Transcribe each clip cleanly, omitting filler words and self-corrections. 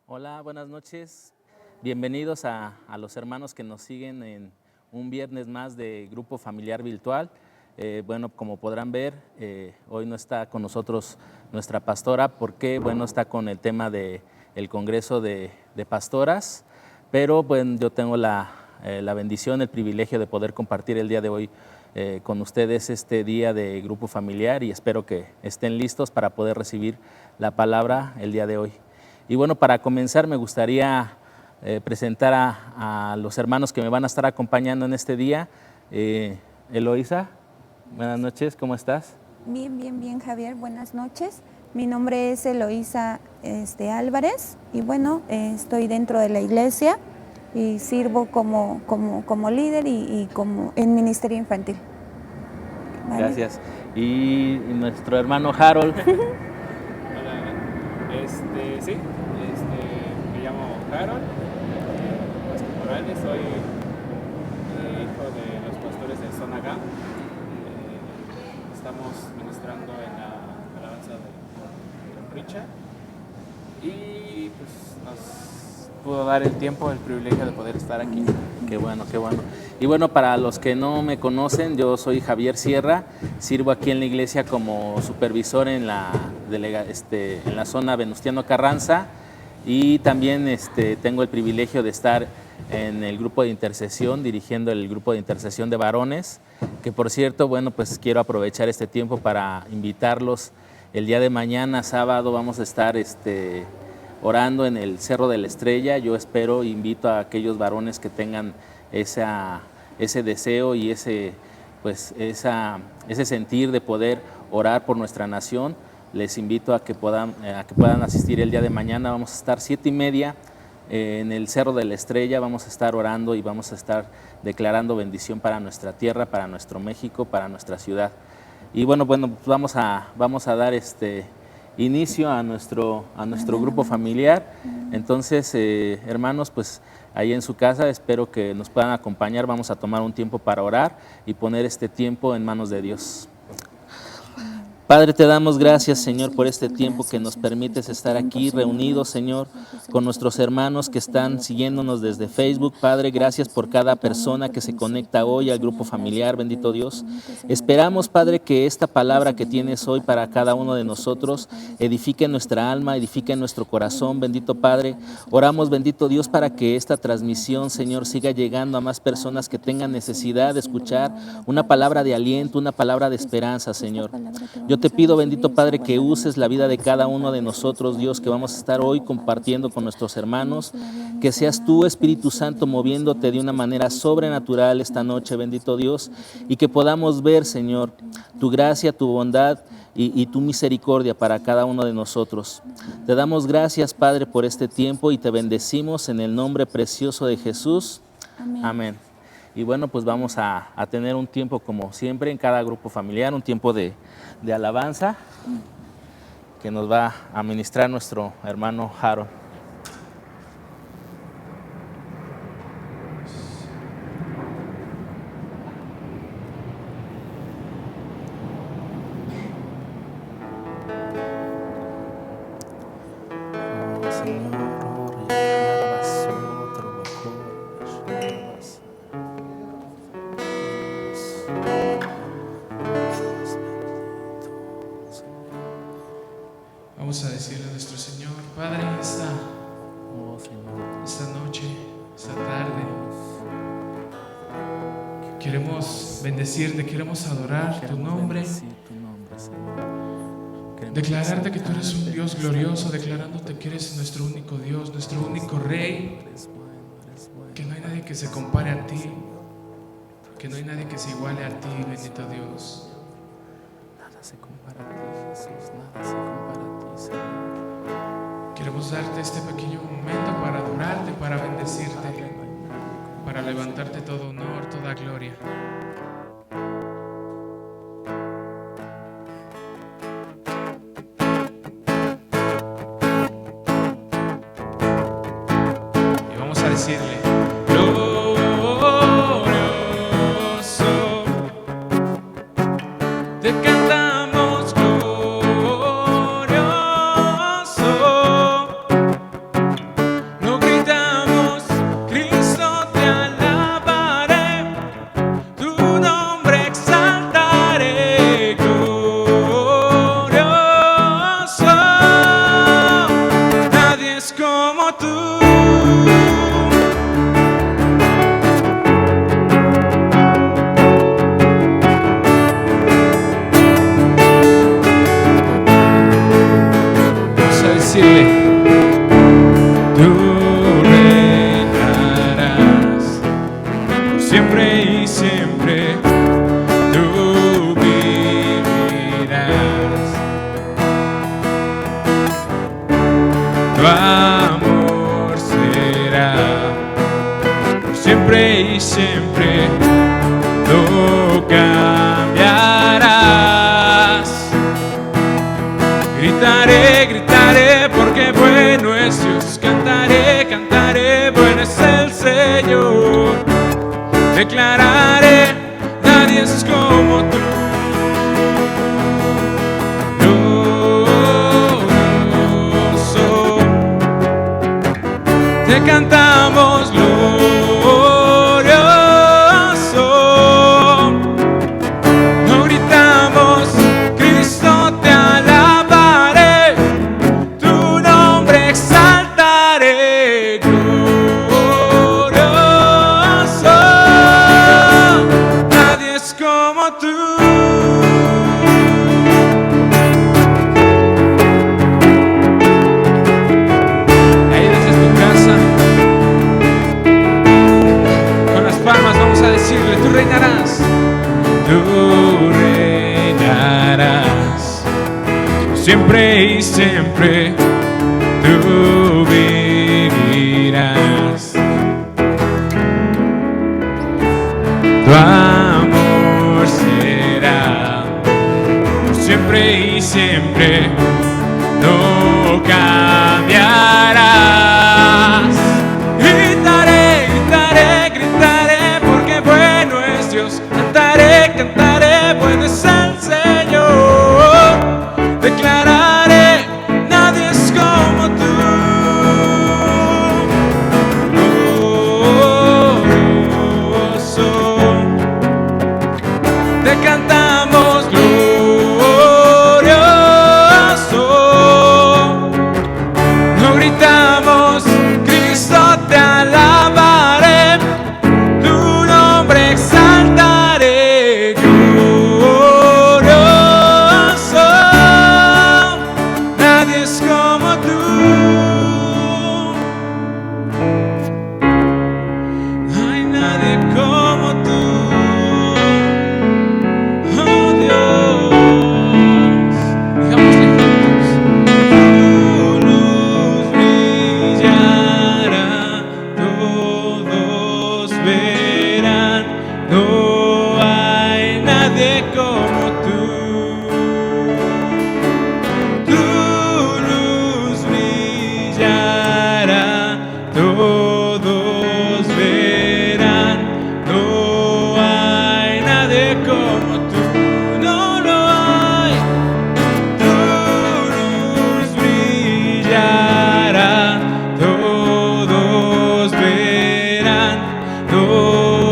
Hola, buenas noches. Bienvenidos a los hermanos que nos siguen en un viernes más de Grupo Familiar Virtual. Bueno, como podrán ver, hoy no está con nosotros nuestra pastora porque, bueno, está con el tema del Congreso de Pastoras, pero bueno, yo tengo la bendición, el privilegio de poder compartir el día de hoy con ustedes este día de Grupo Familiar y espero que estén listos para poder recibir la palabra el día de hoy. Y bueno, para comenzar me gustaría presentar a los hermanos que me van a estar acompañando en este día. Eloísa, buenas noches, ¿cómo estás? Bien, Javier, buenas noches. Mi nombre es Eloísa Álvarez y bueno, estoy dentro de la iglesia y sirvo como líder y como en ministerio infantil. ¿Vale? Gracias. Y nuestro hermano Harold. Sí, me llamo Harold Morales, soy hijo de los pastores de Zona Gam. Estamos ministrando en la alabanza de Richard y pues nos pudo dar el tiempo, el privilegio de poder estar aquí. Qué bueno, qué bueno. Y bueno, para los que no me conocen, yo soy Javier Sierra, sirvo aquí en la iglesia como supervisor en la zona Venustiano Carranza y también tengo el privilegio de estar en el grupo de intercesión, dirigiendo el grupo de intercesión de varones, que por cierto, bueno, pues quiero aprovechar este tiempo para invitarlos. El día de mañana, sábado, vamos a estar orando en el Cerro de la Estrella. Yo espero, invito a aquellos varones que tengan ese deseo y ese sentir de poder orar por nuestra nación. Les invito a que puedan asistir el día de mañana. Vamos a estar 7:30 en el Cerro de la Estrella. Vamos a estar orando y vamos a estar declarando bendición para nuestra tierra, para nuestro México, para nuestra ciudad. Y bueno, pues vamos a dar inicio a nuestro grupo familiar. Entonces, hermanos, pues ahí en su casa espero que nos puedan acompañar. Vamos a tomar un tiempo para orar y poner este tiempo en manos de Dios. Padre, te damos gracias, Señor, por este tiempo que nos permites estar aquí reunidos, Señor, con nuestros hermanos que están siguiéndonos desde Facebook. Padre, gracias por cada persona que se conecta hoy al grupo familiar, bendito Dios. Esperamos, Padre, que esta palabra que tienes hoy para cada uno de nosotros edifique nuestra alma, edifique nuestro corazón, bendito Padre. Oramos, bendito Dios, para que esta transmisión, Señor, siga llegando a más personas que tengan necesidad de escuchar una palabra de aliento, una palabra de esperanza, Señor. Yo te pido, bendito Padre, que uses la vida de cada uno de nosotros, Dios, que vamos a estar hoy compartiendo con nuestros hermanos, que seas tú, Espíritu Santo, moviéndote de una manera sobrenatural esta noche, bendito Dios, y que podamos ver, Señor, tu gracia, tu bondad y tu misericordia para cada uno de nosotros. Te damos gracias, Padre, por este tiempo y te bendecimos en el nombre precioso de Jesús. Amén. Amén. Y bueno, pues vamos a tener un tiempo, como siempre, en cada grupo familiar, un tiempo de alabanza que nos va a ministrar nuestro hermano Harold. Vamos a decirle a nuestro Señor, Padre, esta noche, esta tarde, queremos bendecirte, queremos adorar tu nombre, declararte que tú eres un Dios glorioso, declarándote que eres nuestro único Dios, nuestro único Rey, que no hay nadie que se compare a ti, que no hay nadie que se iguale a ti, bendito Dios. Nada se compara a ti, Jesús, nada se compara a ti, Señor. Queremos darte este pequeño momento para adorarte, para bendecirte, para levantarte todo honor, toda gloria. Y vamos a decirle, glorioso, te cantamos glorioso. como tú. Vamos a decirle: tú reinarás por siempre y siempre. Tú vivirás. Tu amor será por siempre y siempre. No cambiarás. Gritaré, gritaré, porque bueno es Dios. Cantaré, cantaré, bueno es el Señor. Declararé: nadie es como tú. Glorioso. Te cantamos glorioso. No gritamos: Cristo te alabaré. Tu nombre exaltaré. Glorioso. Nadie es como tú. Ahí desde tu casa, con las palmas vamos a decirle: tú reinarás. Tú reinarás siempre y siempre. Tú vivirás. Tu amor será por siempre y siempre. No cambiarás. Gritaré, gritaré, gritaré, porque bueno es Dios. Cantaré, cantaré, bueno es el Señor. Declararé: nadie es como tú. Glorioso. Te cantamos glorioso. No gritamos: Cristo te alabaré. Tu nombre exaltaré. Glorioso. Nadie es como tú. No hay nadie como tú. Oh Dios, digámosle juntos: tu luz brillará, todos verán. No hay nadie como tú. Tu luz brillará, todos verán. No hay nadie como tú. No lo hay. Tu luz brillará, todos verán. No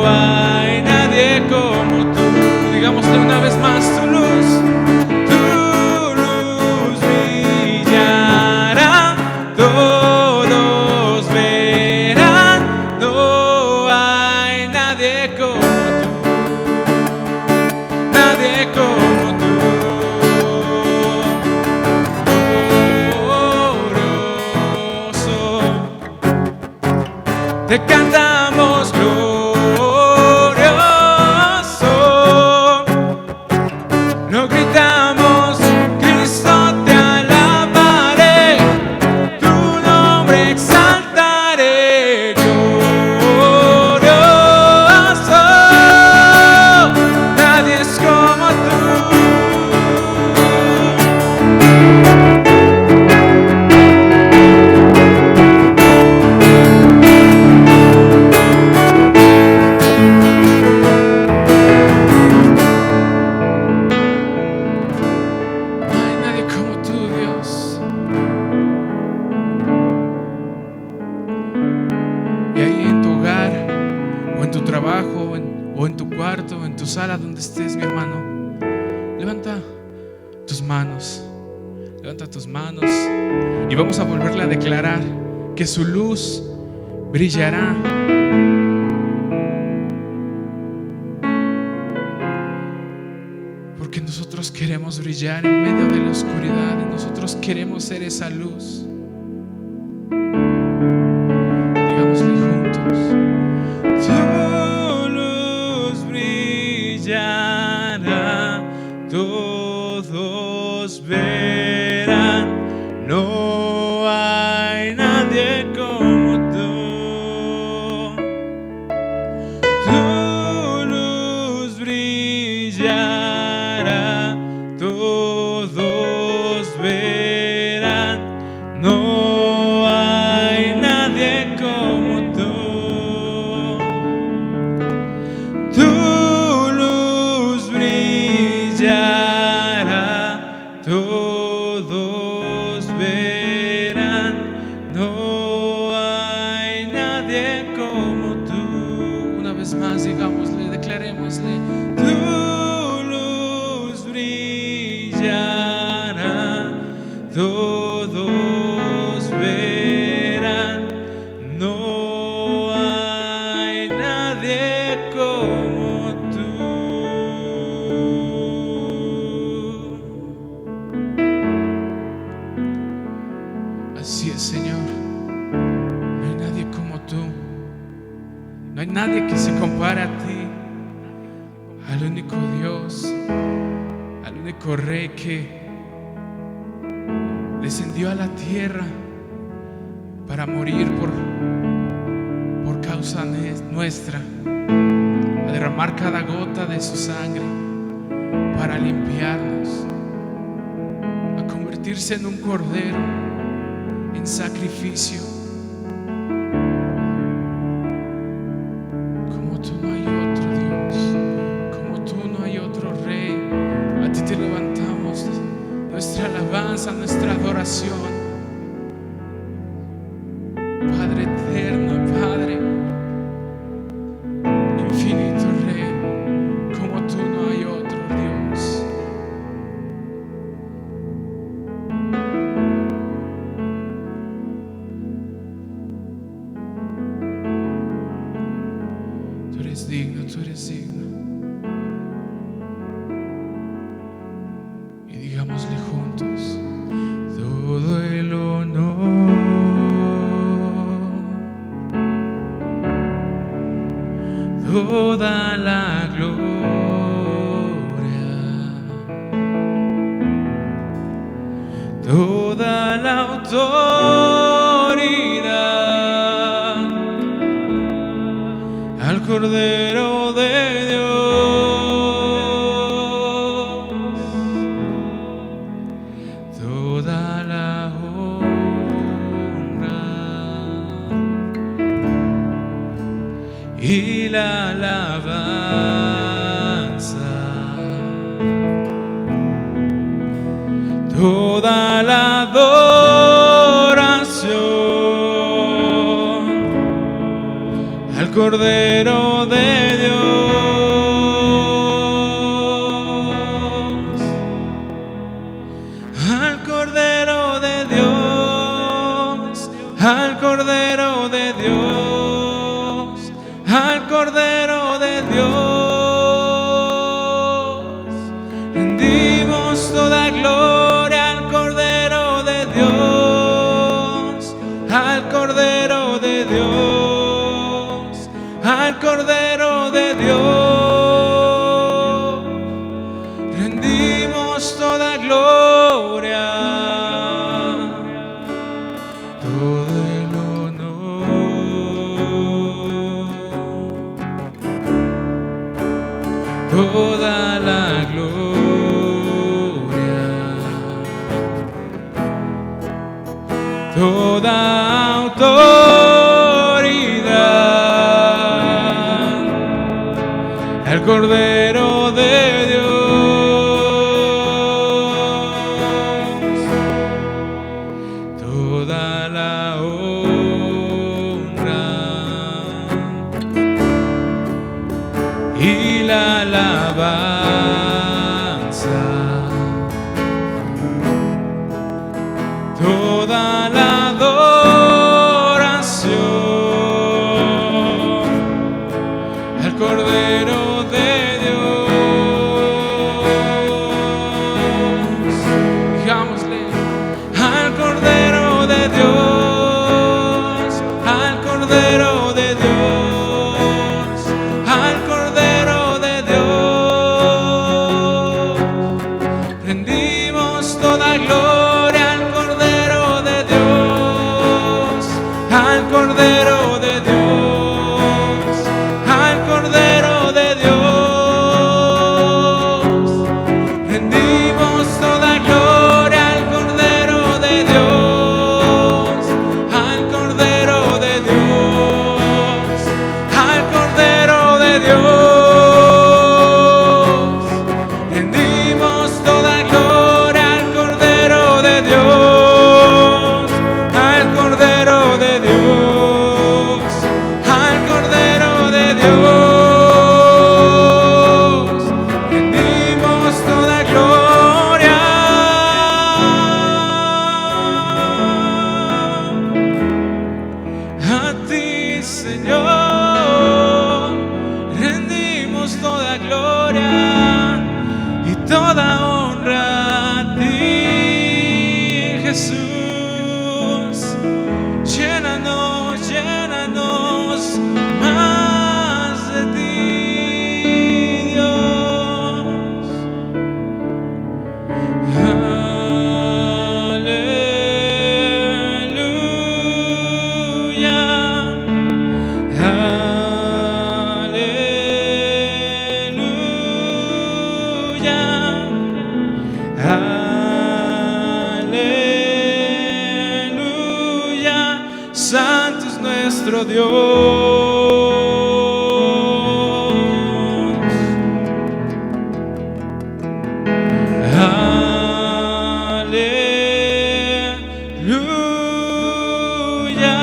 hay nadie como tú. Digámosle una vez más: tu luz brillará, todos verán. No hay nadie como tú. Nadie como tú. Glorioso. Te cantamos glorioso. No gritamos: Cristo te alabaré. Tu nombre exaltaré. Glorioso. Nadie es como tú. sala donde estés, mi hermano, levanta tus manos y vamos a volverle a declarar que su luz brillará. Porque nosotros queremos brillar en medio de la oscuridad y nosotros queremos ser esa luz. Digámosle juntos: tu luz brillará, todos verán, no hay nadie como tú. Tu luz brillará, todos verán, no hay nadie como tú. Tu luz brillará, todos verán, no hay nadie como tú. Una vez más, digámosle, declarémosle: tu luz brillará, todos verán, no hay nadie como tú. Así es, Señor, no hay nadie como tú, no hay nadie que se compare a ti, al único Dios, al único Rey que descendió a la tierra para morir por causa nuestra, a derramar cada gota de su sangre para limpiarnos, a convertirse en un cordero, en sacrificio. Como tú no hay otro Dios, como tú no hay otro Rey. A ti te levantamos nuestra alabanza, nuestra adoración. Padre eterno, Padre infinito Rey, como tú no hay otro Dios. Tú eres digno, tú eres digno. Y digámosle juntos: todo el honor, toda la gloria, toda la autoridad al Cordero de Dios, toda la honra y la alabanza, toda la adoración al Cordero de Dios, al Cordero de Dios, al Cordero de Dios, al Cordero de Dios. Rendimos toda gloria al Cordero de Dios, al Cordero de Dios, al Cordero de Dios. Rendimos toda gloria, todo el honor, toda la gloria, toda autoridad al Cordero de Dios, toda la honra y la alabanza, toda la adoración al Cordero de Dios, al Cordero de Dios. Rendimos toda gloria al Cordero de Dios, al Cordero de Dios, al Cordero de Dios. Rendimos toda gloria al Cordero de Dios, al Cordero de Dios, al Cordero de Dios. Rendimos toda gloria a ti, Señor. Rendimos toda gloria y toda honra a ti, Jesús. Llénanos, llénanos más de ti, Dios. Aleluya, aleluya. Santo es nuestro Dios. Aleluya,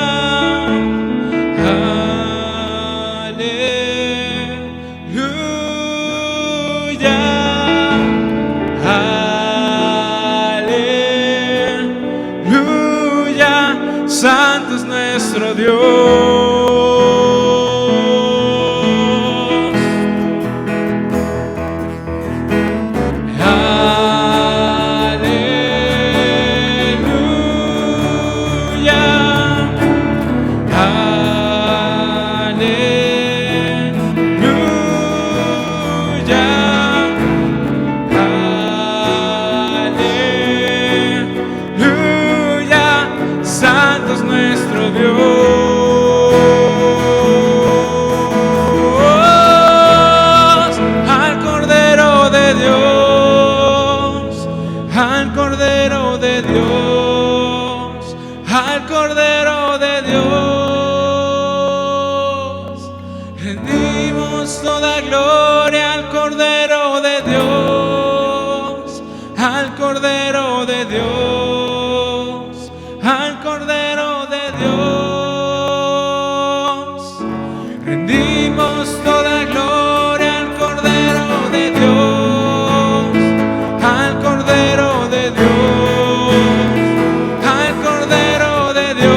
aleluya. Santo es nuestro Dios. Aleluya, aleluya. Santo es nuestro Dios. Al Cordero de Dios, al Cordero de Dios, al Cordero de Dios. Rendimos toda gloria al Cordero de Dios, al Cordero de Dios, al Cordero de Dios. Rendimos toda gloria al Cordero de Dios, al Cordero de Dios, al Cordero de Dios.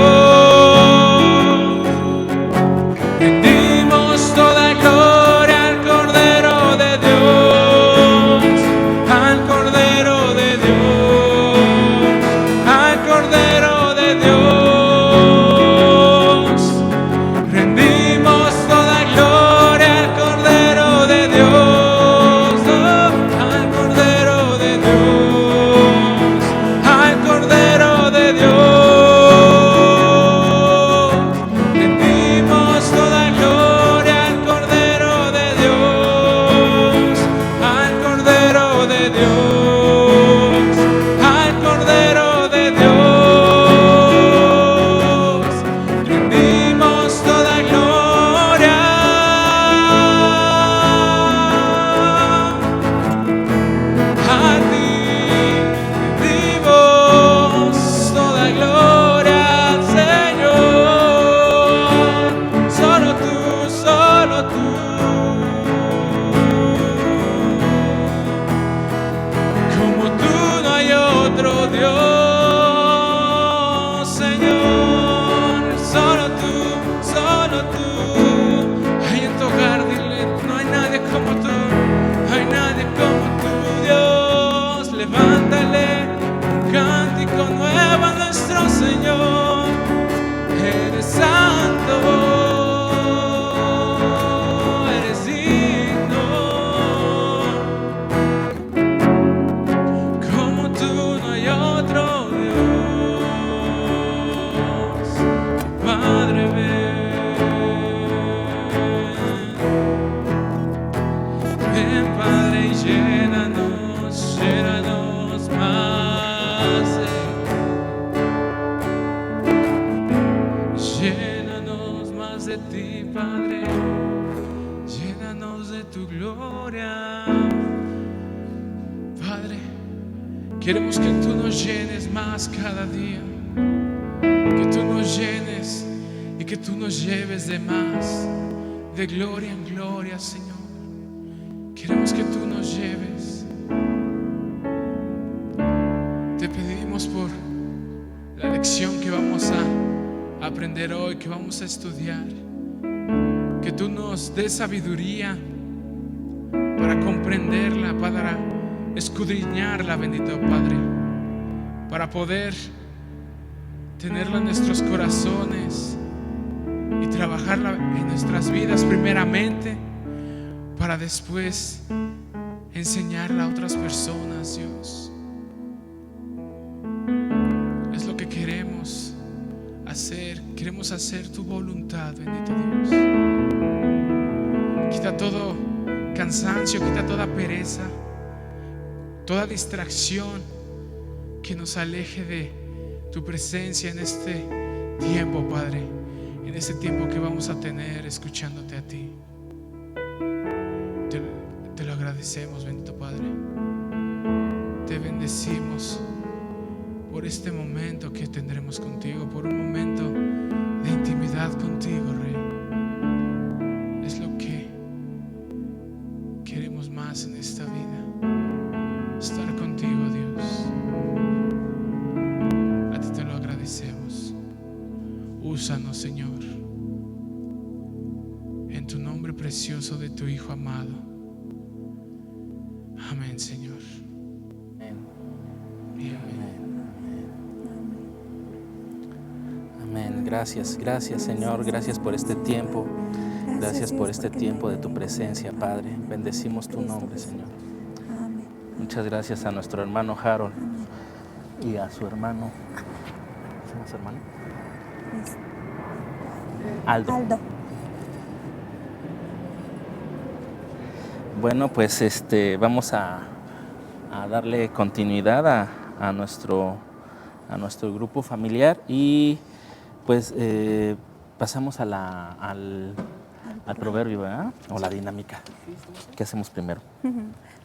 Rendimos toda gloria al Cordero de Dios, al Cordero de Dios, al Cordero de Dios. Rendimos toda gloria al Cordero de Dios, al Cordero de Dios, al Cordero de Dios. Rendimos toda gloria al Cordero de Dios, al Cordero de Dios, al Cordero de Dios. Rendimos toda gloria a ti. Rendimos toda gloria al Señor. Solo tú, solo tú. Como tú no hay otro Dios, Señor. Solo tú, solo tú. Hay en tu hogar, dile, no hay nadie como tú, no hay nadie como tú, Dios. Levántale un cántico nuevo a nuestro Señor. Eres santo, eres digno. Como tú no hay otro Dios. de ti, Padre. Llénanos de tu gloria. Padre, queremos que tú nos llenes más cada día. Que tú nos llenes y que tú nos lleves de más, de gloria en gloria, Señor. Queremos que tú nos lleves. Te pedimos por la lección que vamos a aprender hoy, que vamos a estudiar, que tú nos des sabiduría para comprenderla, para escudriñarla, bendito Padre, para poder tenerla en nuestros corazones y trabajarla en nuestras vidas primeramente, para después enseñarla a otras personas, Dios. Es lo que queremos hacer tu voluntad, bendito Dios. Quita todo cansancio, quita toda pereza, toda distracción que nos aleje de tu presencia en este tiempo, Padre, en este tiempo que vamos a tener escuchándote a ti. Te lo agradecemos, bendito Padre. Te bendecimos por este momento que tendremos contigo, por un momento de intimidad contigo, Rey. Es lo que queremos más en esta vida, estar contigo, Dios. A ti te lo agradecemos. Úsanos, Señor, en tu nombre precioso de tu Hijo amado. Amén, Señor. Amén. Y amén. Amén. Gracias, Señor. Gracias por este tiempo. Gracias por este tiempo de tu presencia, Padre. Bendecimos tu nombre, Señor. Amén. Muchas gracias a nuestro hermano Harold y a su hermano. ¿Cómo es su hermano? Aldo. Aldo. Bueno, pues vamos a darle continuidad a nuestro grupo familiar y pues pasamos al proverbio, ¿verdad? O la dinámica. ¿Qué hacemos primero?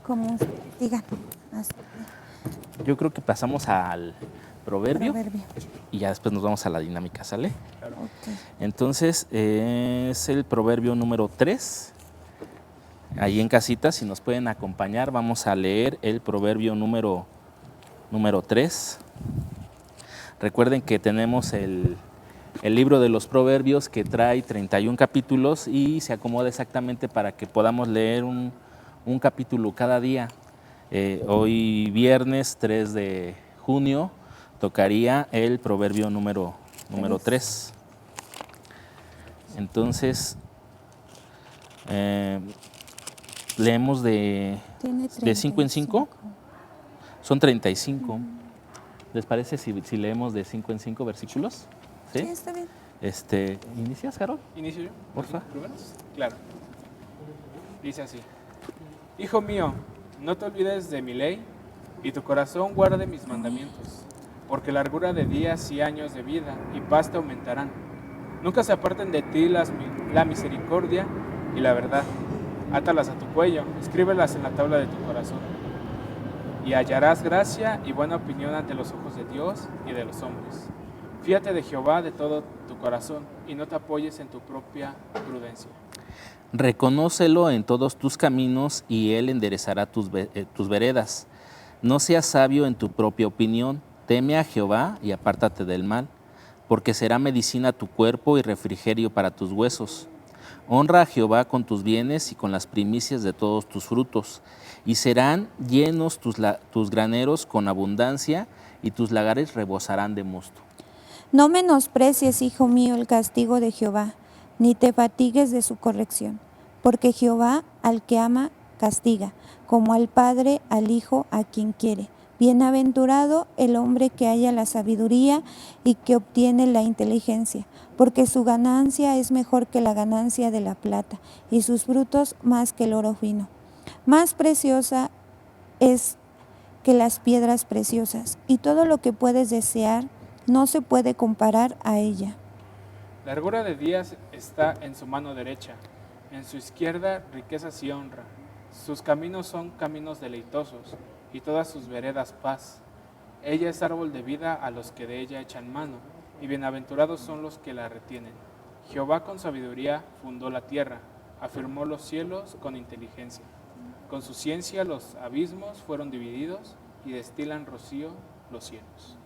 Como ustedes digan. Así. Yo creo que pasamos al proverbio Proverbio. y ya después nos vamos a la dinámica, ¿sale? Ok. Entonces es el proverbio número 3. Ahí en casita, si nos pueden acompañar, vamos a leer el proverbio número 3. Recuerden que tenemos el libro de los proverbios que trae 31 capítulos y se acomoda exactamente para que podamos leer un capítulo cada día. Hoy viernes 3 de junio tocaría el proverbio número 3. Entonces, leemos de 5 en 5. Son 35. ¿Les parece si leemos de 5 en 5 versículos? Sí, está bien. ¿Inicias, Harold? ¿Inicio yo? Porfa. ¿Primero? Claro. Dice así: Hijo mío, no te olvides de mi ley y tu corazón guarde mis mandamientos, porque largura de días y años de vida y paz te aumentarán. Nunca se aparten de ti la misericordia y la verdad. Átalas a tu cuello, escríbelas en la tabla de tu corazón. Y hallarás gracia y buena opinión ante los ojos de Dios y de los hombres. Fíate de Jehová de todo tu corazón y no te apoyes en tu propia prudencia. Reconócelo en todos tus caminos y Él enderezará tus veredas. No seas sabio en tu propia opinión, teme a Jehová y apártate del mal, porque será medicina a tu cuerpo y refrigerio para tus huesos. Honra a Jehová con tus bienes y con las primicias de todos tus frutos, y serán llenos tus graneros con abundancia, y tus lagares rebosarán de mosto. No menosprecies, hijo mío, el castigo de Jehová, ni te fatigues de su corrección, porque Jehová al que ama castiga, como al padre al hijo a quien quiere. Bienaventurado el hombre que halla la sabiduría y que obtiene la inteligencia, porque su ganancia es mejor que la ganancia de la plata, y sus frutos más que el oro fino. Más preciosa es que las piedras preciosas, y todo lo que puedes desear no se puede comparar a ella. Largura de días está en su mano derecha, en su izquierda riquezas y honra. Sus caminos son caminos deleitosos, y todas sus veredas paz. Ella es árbol de vida a los que de ella echan mano, y bienaventurados son los que la retienen. Jehová con sabiduría fundó la tierra, afirmó los cielos con inteligencia. Con su ciencia los abismos fueron divididos, y destilan rocío los cielos.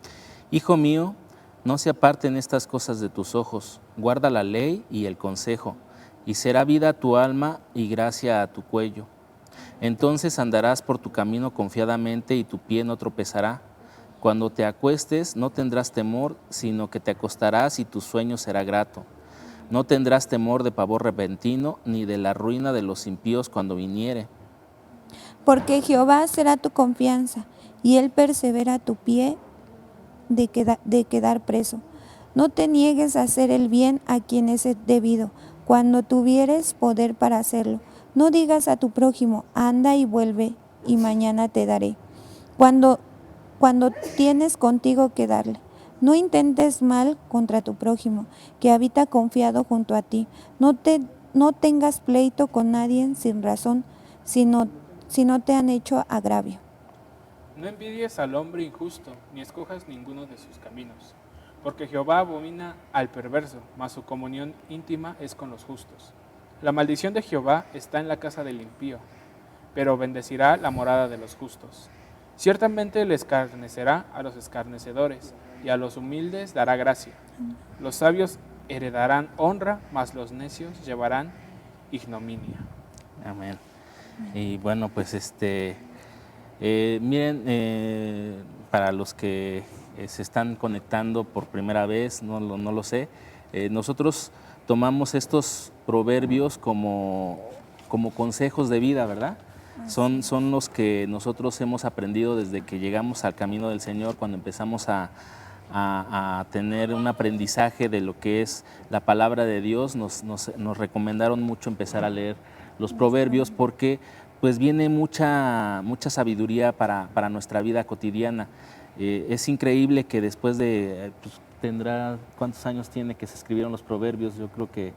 Hijo mío, no se aparten estas cosas de tus ojos, guarda la ley y el consejo, y será vida a tu alma y gracia a tu cuello. Entonces andarás por tu camino confiadamente y tu pie no tropezará. Cuando te acuestes no tendrás temor, sino que te acostarás y tu sueño será grato. No tendrás temor de pavor repentino, ni de la ruina de los impíos cuando viniere. Porque Jehová será tu confianza, y él persevera tu pie de quedar preso. No te niegues a hacer el bien a quien es debido, cuando tuvieres poder para hacerlo. No digas a tu prójimo, anda y vuelve, y mañana te daré, cuando tienes contigo que darle. No intentes mal contra tu prójimo, que habita confiado junto a ti. No tengas pleito con nadie sin razón, si no te han hecho agravio. No envidies al hombre injusto, ni escojas ninguno de sus caminos, porque Jehová abomina al perverso, mas su comunión íntima es con los justos. La maldición de Jehová está en la casa del impío, pero bendecirá la morada de los justos. Ciertamente le escarnecerá a los escarnecedores, y a los humildes dará gracia. Los sabios heredarán honra, mas los necios llevarán ignominia. Amén. Y bueno, pues miren, para los que se están conectando por primera vez, no lo sé, nosotros tomamos estos proverbios como consejos de vida, ¿verdad? Son los que nosotros hemos aprendido desde que llegamos al camino del Señor, cuando empezamos a tener un aprendizaje de lo que es la palabra de Dios. Nos recomendaron mucho empezar a leer los proverbios, porque pues viene mucha sabiduría para nuestra vida cotidiana. Es increíble que después de, tendrá, ¿cuántos años tiene que se escribieron los proverbios? Yo creo que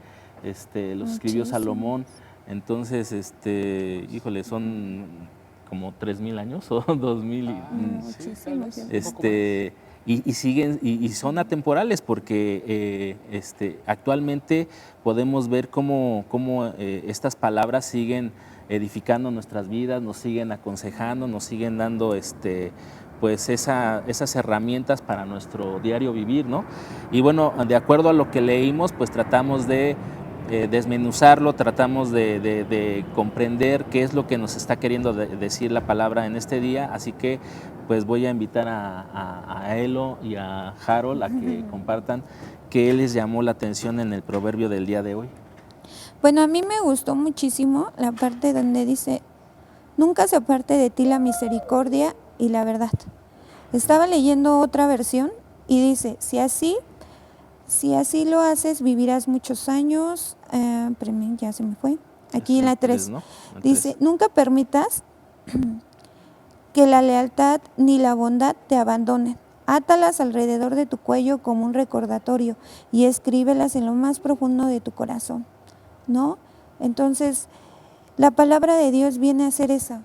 los escribió Salomón. Entonces, híjole, son como 3,000 años o 2,000. Y siguen, y son atemporales, porque actualmente podemos ver cómo estas palabras siguen edificando nuestras vidas, nos siguen aconsejando, nos siguen dando pues esas herramientas para nuestro diario vivir, ¿no? Y bueno, de acuerdo a lo que leímos, pues tratamos de desmenuzarlo, tratamos de comprender qué es lo que nos está queriendo decir la palabra en este día. Así que pues voy a invitar a Elo y a Harold a que compartan qué les llamó la atención en el proverbio del día de hoy. Bueno, a mí me gustó muchísimo la parte donde dice, nunca se aparte de ti la misericordia y la verdad. Estaba leyendo otra versión y dice, si así lo haces, vivirás muchos años. Ya se me fue. Aquí en la 3. ¿No? Dice, nunca permitas que la lealtad ni la bondad te abandonen. Átalas alrededor de tu cuello como un recordatorio y escríbelas en lo más profundo de tu corazón, ¿no? Entonces, la palabra de Dios viene a hacer eso,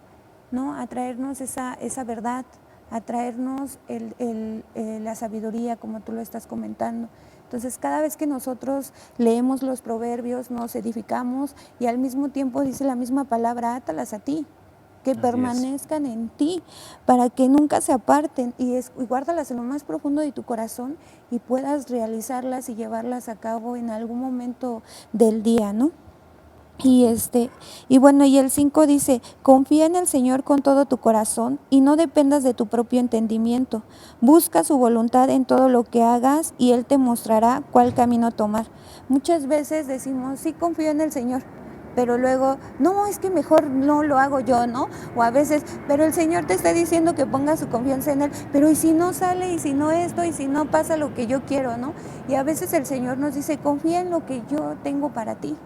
¿no? A traernos esa verdad, a traernos la sabiduría, como tú lo estás comentando. Entonces, cada vez que nosotros leemos los proverbios, nos edificamos, y al mismo tiempo dice la misma palabra, átalas a ti, que permanezcan en ti, para que nunca se aparten, y guárdalas en lo más profundo de tu corazón y puedas realizarlas y llevarlas a cabo en algún momento del día, ¿no? Y bueno, y el 5 dice, confía en el Señor con todo tu corazón y no dependas de tu propio entendimiento. Busca su voluntad en todo lo que hagas y Él te mostrará cuál camino tomar. Muchas veces decimos, sí, confío en el Señor, pero luego, no, es que mejor no lo hago yo, ¿no? O a veces, pero el Señor te está diciendo que pongas su confianza en Él, pero ¿y si no sale? ¿Y si no esto? ¿Y si no pasa lo que yo quiero, no? Y a veces el Señor nos dice, confía en lo que yo tengo para ti.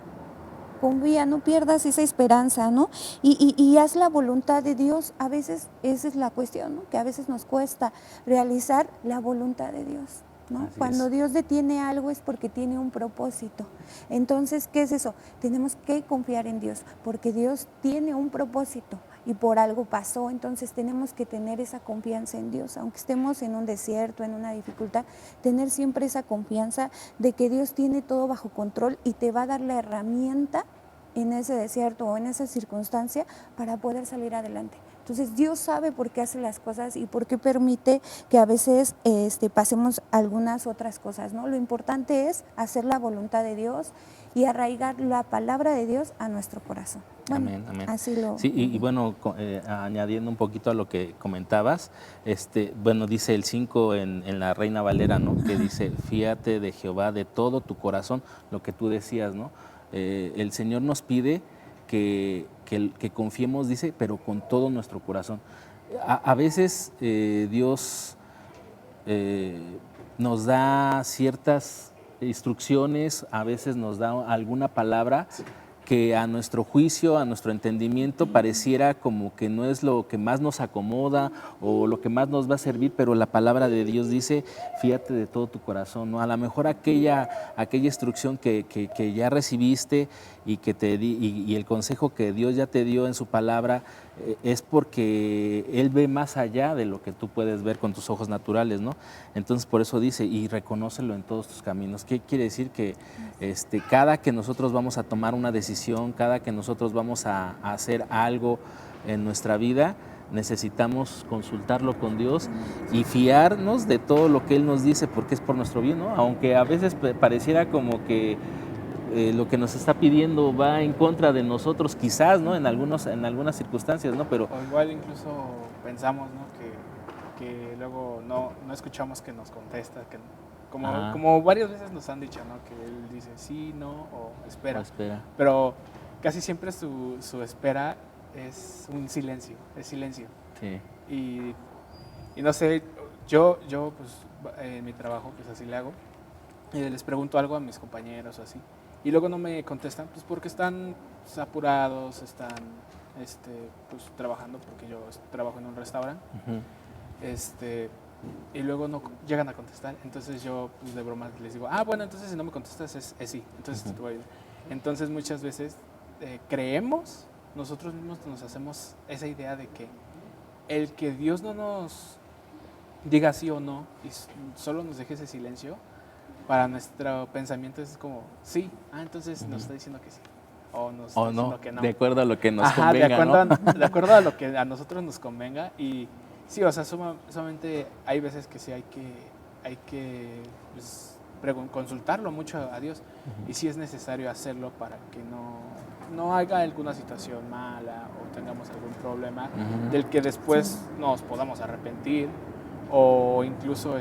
Confía, no pierdas esa esperanza, ¿no? Y haz la voluntad de Dios. A veces esa es la cuestión, ¿no? Que a veces nos cuesta realizar la voluntad de Dios. ¿no? Así Cuando es. Dios detiene algo es porque tiene un propósito. Entonces, ¿qué es eso? Tenemos que confiar en Dios, porque Dios tiene un propósito y por algo pasó. Entonces tenemos que tener esa confianza en Dios, aunque estemos en un desierto, en una dificultad, tener siempre esa confianza de que Dios tiene todo bajo control y te va a dar la herramienta en ese desierto o en esa circunstancia para poder salir adelante. Entonces Dios sabe por qué hace las cosas y por qué permite que a veces pasemos algunas otras cosas, ¿no? Lo importante es hacer la voluntad de Dios y arraigar la palabra de Dios a nuestro corazón. Bueno, Amén, amén. así lo... Sí, y bueno, añadiendo un poquito a lo que comentabas, bueno, dice el 5 en la Reina Valera, ¿no? Que dice, fíate de Jehová de todo tu corazón, lo que tú decías, ¿no? El Señor nos pide que confiemos, dice, pero con todo nuestro corazón. A veces Dios nos da ciertas instrucciones, a veces nos da alguna palabra que a nuestro juicio, a nuestro entendimiento, pareciera como que no es lo que más nos acomoda o lo que más nos va a servir, pero la palabra de Dios dice, fíate de todo tu corazón, ¿no? A lo mejor aquella instrucción que ya recibiste y que te di, y el consejo que Dios ya te dio en su palabra, es porque Él ve más allá de lo que tú puedes ver con tus ojos naturales, ¿no? Entonces por eso dice, y reconócelo en todos tus caminos. ¿Qué quiere decir? Que cada que nosotros vamos a tomar una decisión, cada que nosotros vamos a hacer algo en nuestra vida, necesitamos consultarlo con Dios y fiarnos de todo lo que Él nos dice, porque es por nuestro bien, ¿no? Aunque a veces pareciera como que lo que nos está pidiendo va en contra de nosotros, quizás, ¿no? En algunas circunstancias, ¿no? Pero O igual incluso pensamos, ¿no? que luego no escuchamos que nos contesta, como varias veces nos han dicho, ¿no? Que él dice sí, no o espera. Pero casi siempre su espera es un silencio, es silencio. sí. Y no sé, yo pues en mi trabajo pues así le hago. Les pregunto algo a mis compañeros o así. Y luego no me contestan, pues porque están pues, apurados, están pues trabajando, porque yo trabajo en un restaurante. Uh-huh. Y luego no llegan a contestar. Entonces yo pues, de broma les digo, bueno, entonces si no me contestas es sí. Entonces, Uh-huh. entonces muchas veces creemos, nosotros mismos nos hacemos esa idea de que el que Dios no nos diga sí o no y solo nos deje ese silencio, para nuestro pensamiento es como sí, entonces nos está diciendo que sí. O nos está diciendo que no. De acuerdo a lo que nos convenga, de acuerdo a lo que a nosotros nos convenga. Y sí, o sea, sumamente hay veces que sí hay que pues, consultarlo mucho a Dios. Uh-huh. Y sí es necesario hacerlo para que no haya alguna situación mala o tengamos algún problema uh-huh. del que después nos podamos arrepentir o incluso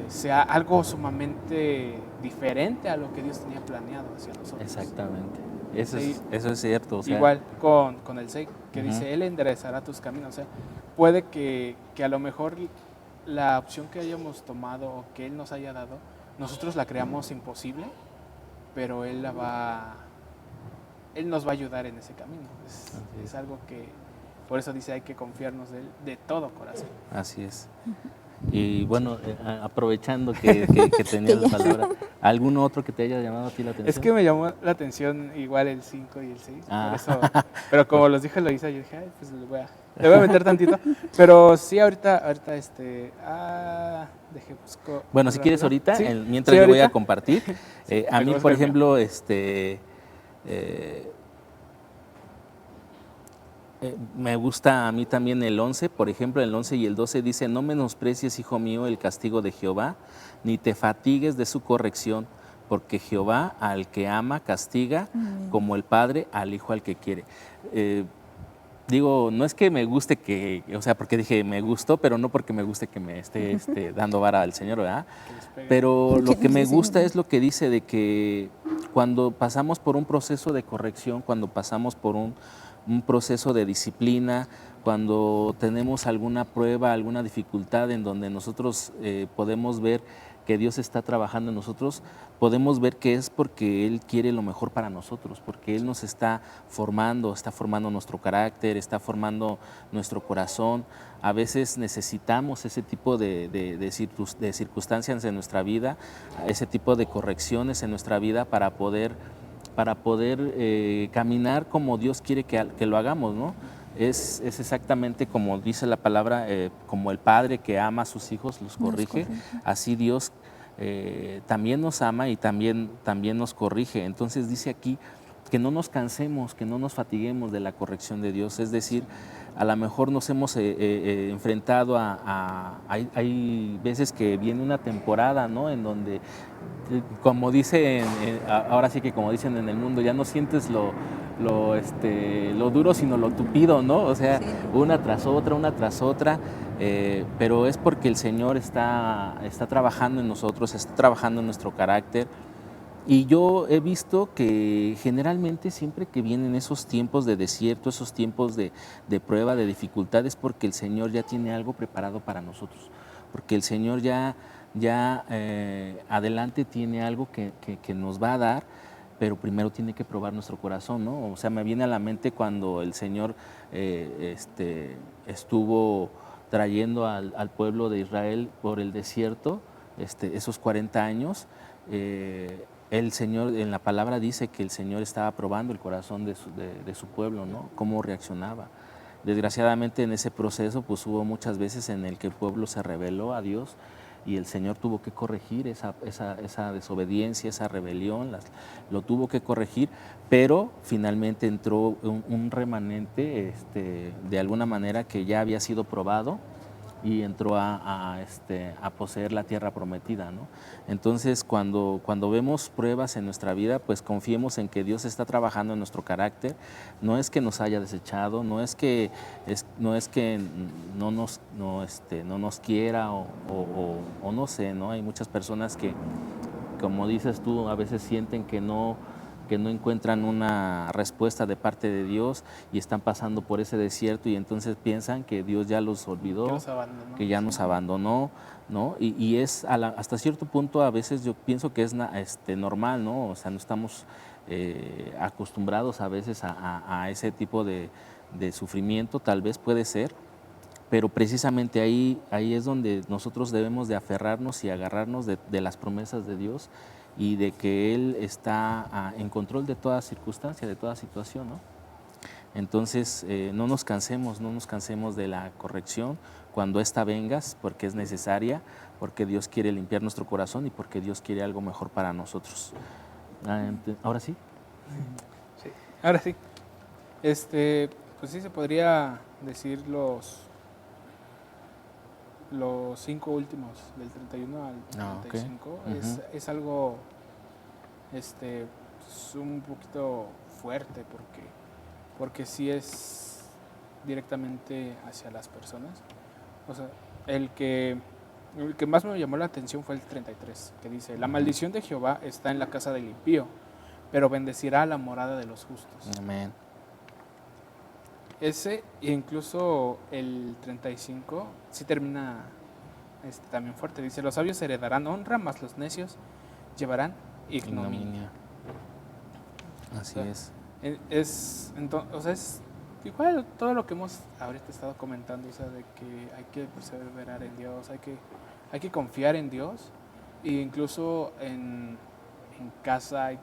sea algo sumamente diferente a lo que Dios tenía planeado hacia nosotros. Exactamente. Eso es cierto. O sea, igual con el 6, que uh-huh. dice, Él enderezará tus caminos. O sea, puede que a lo mejor la opción que hayamos tomado o que Él nos haya dado, nosotros la creamos imposible, pero Él nos va a ayudar en ese camino. Es algo que, por eso dice, hay que confiarnos de Él de todo corazón. Así es. Y bueno, aprovechando que tenías la palabra, ¿algún otro que te haya llamado a ti la atención? Es que me llamó la atención igual el 5 y el 6, por eso, pero como los dijo Eloisa, yo dije, pues le voy a meter tantito, pero sí, ahorita dejé busco. Bueno, si quieres ahorita, ¿Sí? mientras yo voy a compartir, sí, a mí, por ejemplo, me gusta a mí también el 11, por ejemplo, el 11 y el 12 dice, no menosprecies, hijo mío, el castigo de Jehová, ni te fatigues de su corrección, porque Jehová al que ama castiga, como el padre al hijo al que quiere. Digo, no es que me guste porque dije me gustó, pero no porque me guste que me esté dando vara al Señor, ¿verdad? Pero lo que me gusta es lo que dice de que cuando pasamos por un proceso de corrección, cuando pasamos por un proceso de disciplina, cuando tenemos alguna prueba, alguna dificultad en donde nosotros podemos ver que Dios está trabajando en nosotros, podemos ver que es porque Él quiere lo mejor para nosotros, porque Él nos está formando nuestro carácter, está formando nuestro corazón. A veces necesitamos ese tipo de circunstancias en nuestra vida, ese tipo de correcciones en nuestra vida para poder caminar como Dios quiere que lo hagamos, ¿no? Es exactamente como dice la palabra, como el padre que ama a sus hijos, los corrige, así Dios también nos ama y también nos corrige. Entonces dice aquí que no nos cansemos, que no nos fatiguemos de la corrección de Dios. Es decir, a lo mejor nos hemos enfrentado hay veces que viene una temporada, ¿no? En donde, como dicen, ahora sí que como dicen en el mundo, ya no sientes lo duro, sino lo tupido, ¿no? O sea, una tras otra, pero es porque el Señor está trabajando en nosotros, está trabajando en nuestro carácter. Y yo he visto que generalmente siempre que vienen esos tiempos de desierto, esos tiempos de prueba, de dificultades, porque el Señor ya tiene algo preparado para nosotros, porque el Señor ya adelante tiene algo que nos va a dar, pero primero tiene que probar nuestro corazón, ¿no? O sea, me viene a la mente cuando el Señor estuvo trayendo al pueblo de Israel por el desierto, esos 40 años, el Señor, en la palabra dice que el Señor estaba probando el corazón de su pueblo, ¿no? Cómo reaccionaba. Desgraciadamente en ese proceso pues hubo muchas veces en el que el pueblo se rebeló a Dios y el Señor tuvo que corregir esa desobediencia, esa rebelión, lo tuvo que corregir, pero finalmente entró un remanente de alguna manera que ya había sido probado y entró a poseer la tierra prometida, ¿no? Entonces, cuando vemos pruebas en nuestra vida, pues confiemos en que Dios está trabajando en nuestro carácter. No es que nos haya desechado, no es que no nos quiera o no sé, ¿no? Hay muchas personas que, como dices tú, a veces sienten que no encuentran una respuesta de parte de Dios y están pasando por ese desierto y entonces piensan que Dios ya los olvidó, que ya nos abandonó, ¿no? Y es hasta cierto punto a veces yo pienso que es normal, ¿no? O sea, no estamos acostumbrados a veces a ese tipo de sufrimiento, tal vez puede ser, pero precisamente ahí es donde nosotros debemos de aferrarnos y agarrarnos de las promesas de Dios y de que Él está en control de toda circunstancia, de toda situación, ¿no? Entonces, no nos cansemos de la corrección cuando ésta venga, porque es necesaria, porque Dios quiere limpiar nuestro corazón y porque Dios quiere algo mejor para nosotros. ¿Ahora sí? Sí, ahora sí. Pues sí se podría decir los 5 últimos, del 31 al 35, okay. Es algo es un poquito fuerte porque sí es directamente hacia las personas. O sea, el que más me llamó la atención fue el 33, que dice: la maldición de Jehová está en la casa del impío, pero bendecirá la morada de los justos. Amén. Ese, incluso el 35, sí termina también fuerte. Dice: los sabios heredarán honra, mas los necios llevarán ignominia. Así es. Es igual todo lo que hemos ahorita estado comentando, o sea, de que hay que perseverar en Dios, hay que confiar en Dios, e incluso en casa hay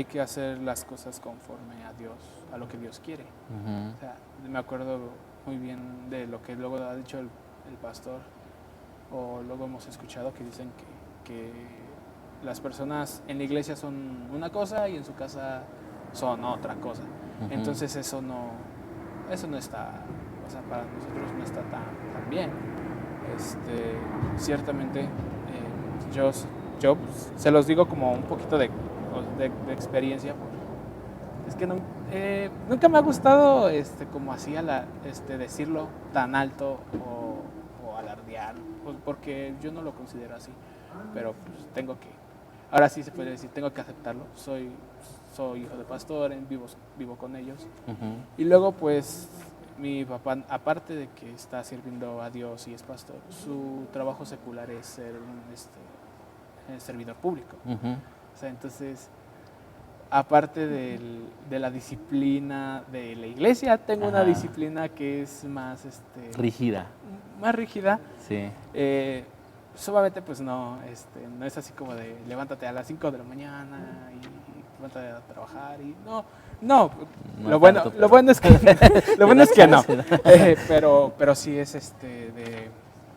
que hacer las cosas conforme a Dios, a lo que Dios quiere. Uh-huh. O sea, me acuerdo muy bien de lo que luego ha dicho el pastor, o luego hemos escuchado que dicen que las personas en la iglesia son una cosa y en su casa son otra cosa. Uh-huh. Entonces eso no está, o sea, para nosotros no está tan bien. Ciertamente yo se los digo como un poquito de experiencia. Es que nunca me ha gustado como así decirlo tan alto o alardear, pues porque yo no lo considero así, pero pues ahora sí se puede decir, tengo que aceptarlo. Soy hijo de pastor, vivo con ellos. Uh-huh. Y luego pues mi papá, aparte de que está sirviendo a Dios y es pastor, su trabajo secular es ser un servidor público. Ujú. O sea, entonces, aparte de la disciplina de la iglesia, tengo una Ajá. disciplina que es más, Rígida, más rígida. sí. Sumamente, pues no es así como de levántate a las 5 de la mañana y levántate a trabajar y no, No lo bueno, tanto, lo pero- bueno es que lo bueno es que no. Gracias. Pero sí es de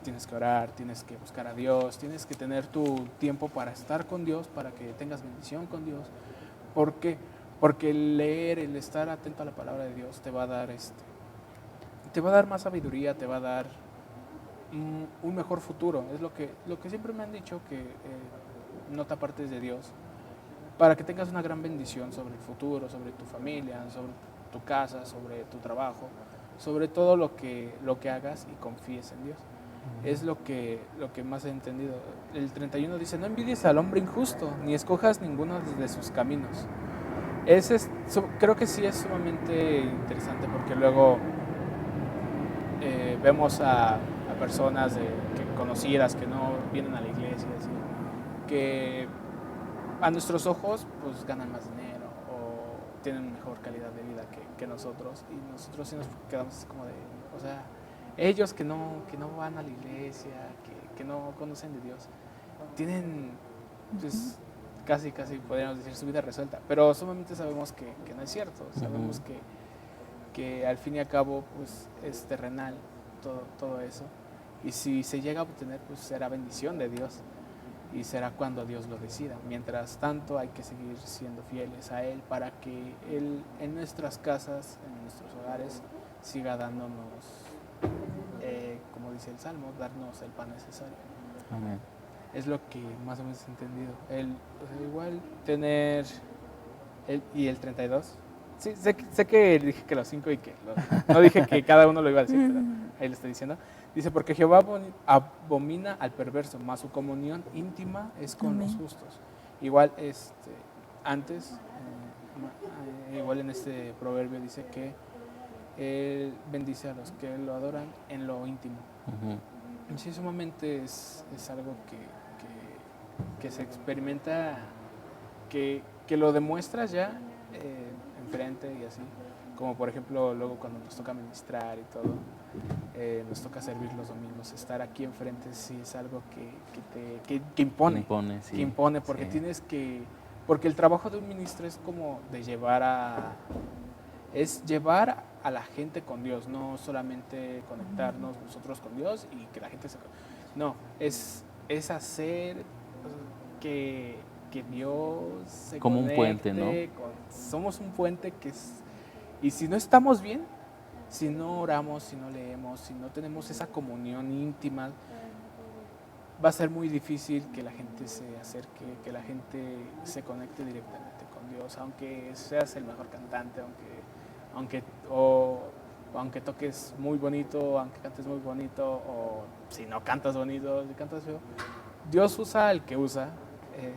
tienes que orar, tienes que buscar a Dios, tienes que tener tu tiempo para estar con Dios, para que tengas bendición con Dios. ¿Por qué? Porque el leer, el estar atento a la palabra de Dios te va a dar más sabiduría, te va a dar un mejor futuro. Es lo que siempre me han dicho, que no te apartes de Dios, para que tengas una gran bendición sobre el futuro, sobre tu familia, sobre tu casa, sobre tu trabajo, sobre todo lo que hagas y confíes en Dios. Es lo que más he entendido. El 31 dice, no envidies al hombre injusto, ni escojas ninguno de sus caminos. Creo que sí es sumamente interesante, porque luego vemos a personas conocidas que no vienen a la iglesia, así, que a nuestros ojos pues ganan más dinero o tienen mejor calidad de vida que nosotros, y nosotros sí nos quedamos así como de, o sea, ellos que no van a la iglesia, que no conocen de Dios, tienen pues casi podríamos decir su vida resuelta, pero sumamente sabemos que no es cierto. Sabemos que al fin y al cabo pues es terrenal todo eso, y si se llega a obtener pues será bendición de Dios y será cuando Dios lo decida. Mientras tanto hay que seguir siendo fieles a Él, para que Él en nuestras casas, en nuestros hogares, siga dándonos, como dice el Salmo, darnos el pan necesario. Amén. Es lo que más o menos he entendido. Igual tener y el 32. Sí, sé que dije que los 5 y que no dije que cada uno lo iba a decir, pero ahí lo estoy diciendo. Dice, porque Jehová abomina al perverso, mas su comunión íntima es con los justos. Igual antes, igual en este proverbio dice que Él bendice a los que lo adoran en lo íntimo. Ujú. Sí, sumamente es algo que se experimenta, que lo demuestras ya enfrente y así. Como por ejemplo, luego cuando nos toca ministrar y todo, nos toca servir los domingos, estar aquí enfrente sí es algo que impone. Sí. Que impone, porque Sí. porque el trabajo de un ministro es como de llevar a la gente con Dios, no solamente conectarnos nosotros con Dios y que la gente no, es hacer que Dios se como un puente, ¿no? Somos un puente y si no estamos bien, si no oramos, si no leemos, si no tenemos esa comunión íntima, va a ser muy difícil que la gente se acerque, que la gente se conecte directamente con Dios, aunque seas el mejor cantante, aunque toques muy bonito, aunque cantes muy bonito, o si no cantas bonito, si cantas feo. Dios usa al que usa,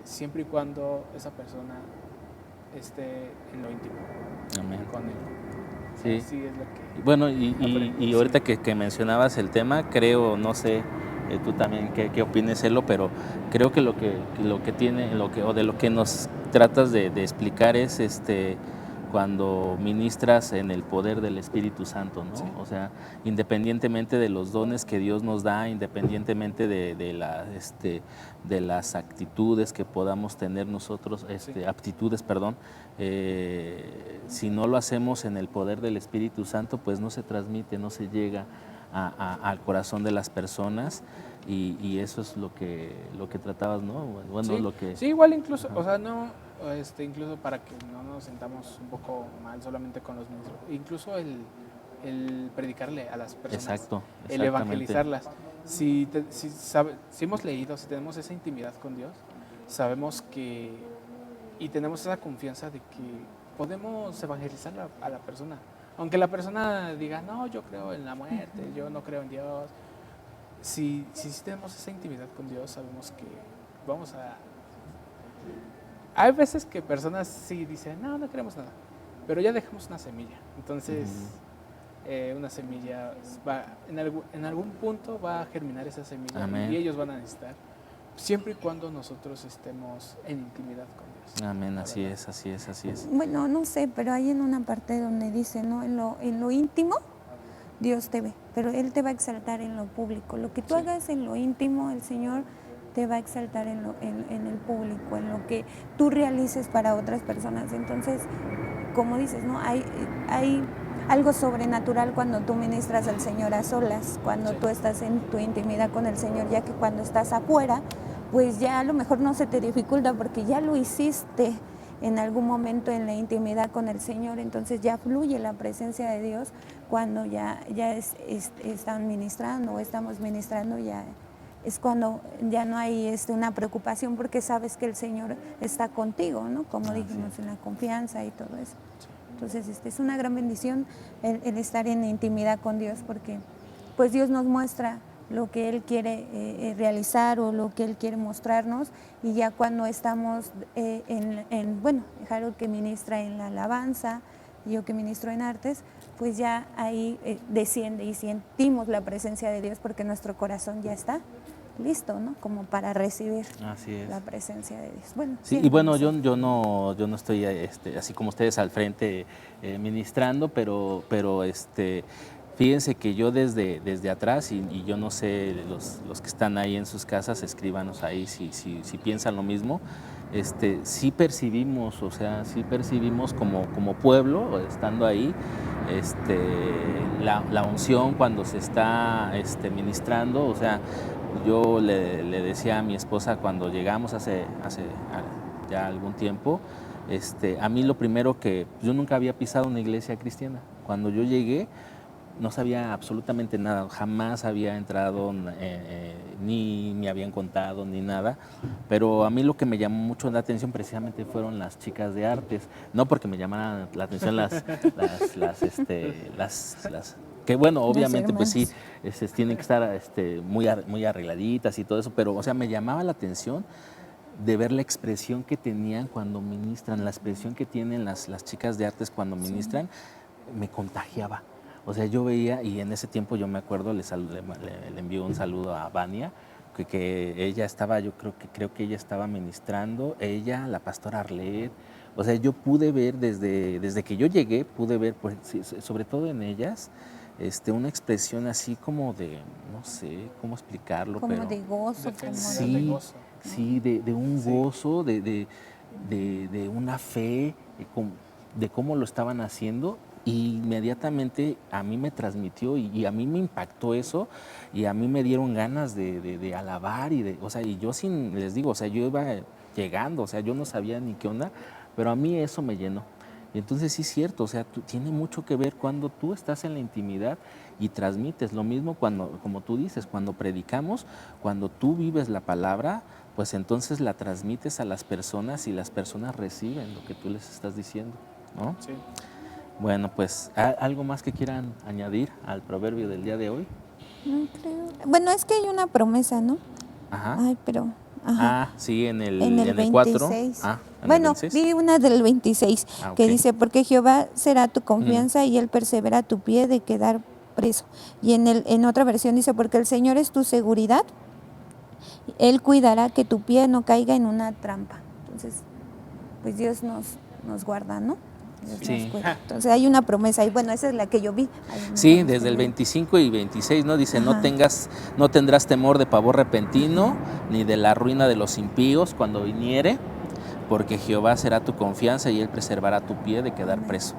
siempre y cuando esa persona esté en lo íntimo. Amén. Con Él. Sí. Así es lo que... Bueno, y ahorita que mencionabas el tema, creo, no sé, tú también qué opines, Elo, pero creo que lo que tiene, o de lo que nos tratas de explicar es cuando ministras en el poder del Espíritu Santo, ¿no? Sí. O sea, independientemente de los dones que Dios nos da, independientemente de las actitudes que podamos tener nosotros, aptitudes, perdón, si no lo hacemos en el poder del Espíritu Santo, pues no se transmite, no se llega al corazón de las personas, y eso es lo que tratabas, ¿no? Bueno, sí, lo que... sí, igual incluso, o sea, no, incluso para que no nos sentamos un poco mal solamente con los ministros, incluso el predicarle a las personas, Exacto, el evangelizarlas. Si hemos leído, si tenemos esa intimidad con Dios, sabemos y tenemos esa confianza de que podemos evangelizar a la persona. Aunque la persona diga, no, yo creo en la muerte, yo no creo en Dios. Si tenemos esa intimidad con Dios, sabemos que vamos a... Hay veces que personas sí dicen, no queremos nada, pero ya dejamos una semilla. Entonces, una semilla, en algún punto va a germinar esa semilla. Amén. Y ellos van a necesitar, siempre y cuando nosotros estemos en intimidad con Dios. Amén, así es, así es, así es. Bueno, no sé, pero hay en una parte donde dice, ¿no? En lo íntimo, Dios te ve, pero Él te va a exaltar en lo público. Lo que tú hagas en lo íntimo, el Señor te va a exaltar en el público, en lo que tú realices para otras personas. Entonces, como dices, ¿no? Hay algo sobrenatural cuando tú ministras al Señor a solas, cuando tú estás en tu intimidad con el Señor, ya que cuando estás afuera, pues ya a lo mejor no se te dificulta porque ya lo hiciste en algún momento en la intimidad con el Señor, entonces ya fluye la presencia de Dios cuando ya están ministrando o estamos ministrando, ya es cuando ya no hay una preocupación porque sabes que el Señor está contigo, ¿no? Como dijimos, en la confianza y todo eso. Entonces es una gran bendición el estar en intimidad con Dios porque pues Dios nos muestra lo que Él quiere realizar o lo que Él quiere mostrarnos, y ya cuando estamos bueno, Harold que ministra en la alabanza, yo que ministro en artes, pues ya ahí desciende y sentimos la presencia de Dios porque nuestro corazón ya está listo, ¿no? Como para recibir la presencia de Dios. Bueno, sí, y bueno, yo no estoy así como ustedes al frente ministrando, pero fíjense que yo desde atrás, y yo no sé, los que están ahí en sus casas, escríbanos ahí si piensan lo mismo, sí percibimos, o sea, sí percibimos como pueblo, estando ahí, la unción cuando se está ministrando, o sea, yo le decía a mi esposa cuando llegamos hace ya algún tiempo, a mí lo primero que, yo nunca había pisado una iglesia cristiana, cuando yo llegué, no sabía absolutamente nada, jamás había entrado, ni me habían contado, ni nada, pero a mí lo que me llamó mucho la atención precisamente fueron las chicas de artes, no porque me llamaran la atención las que bueno, obviamente pues sí, tienen que estar muy arregladitas y todo eso, pero o sea, me llamaba la atención de ver la expresión que tenían cuando ministran, la expresión que tienen las chicas de artes cuando ministran, me contagiaba. O sea, yo veía, y en ese tiempo yo me acuerdo, le envío un saludo a Vania, que ella estaba, creo que ella estaba ministrando, ella, la pastora Arlet. O sea, yo pude ver desde que yo llegué, pude ver, pues, sobre todo en ellas, una expresión así como de, no sé cómo explicarlo, como pero de gozo, sí, de un gozo, de una fe, de cómo lo estaban haciendo. Y inmediatamente a mí me transmitió y a mí me impactó eso, y a mí me dieron ganas de alabar o sea, y yo les digo, o sea, yo iba llegando, o sea, yo no sabía ni qué onda, pero a mí eso me llenó. Y entonces sí es cierto, o sea, tiene mucho que ver cuando tú estás en la intimidad y transmites. Lo mismo cuando, como tú dices, cuando predicamos, cuando tú vives la palabra, pues entonces la transmites a las personas y las personas reciben lo que tú les estás diciendo, ¿no? Sí. Bueno, pues, ¿algo más que quieran añadir al proverbio del día de hoy? No creo. Bueno, es que hay una promesa, ¿no? Ajá. Ay, pero... Ajá. Sí, en el 26. 4. Bueno, el 26. vi una del 26, que dice, porque Jehová será tu confianza y Él persevera a tu pie de quedar preso. Y en otra versión dice, porque el Señor es tu seguridad, Él cuidará que tu pie no caiga en una trampa. Entonces, pues Dios nos guarda, ¿no? Sí. Entonces hay una promesa y bueno, esa es la que yo vi. Sí, desde el 25 y 26, ¿no? Dice, no tendrás temor de pavor repentino, ni de la ruina de los impíos cuando viniere, porque Jehová será tu confianza y Él preservará tu pie de quedar preso.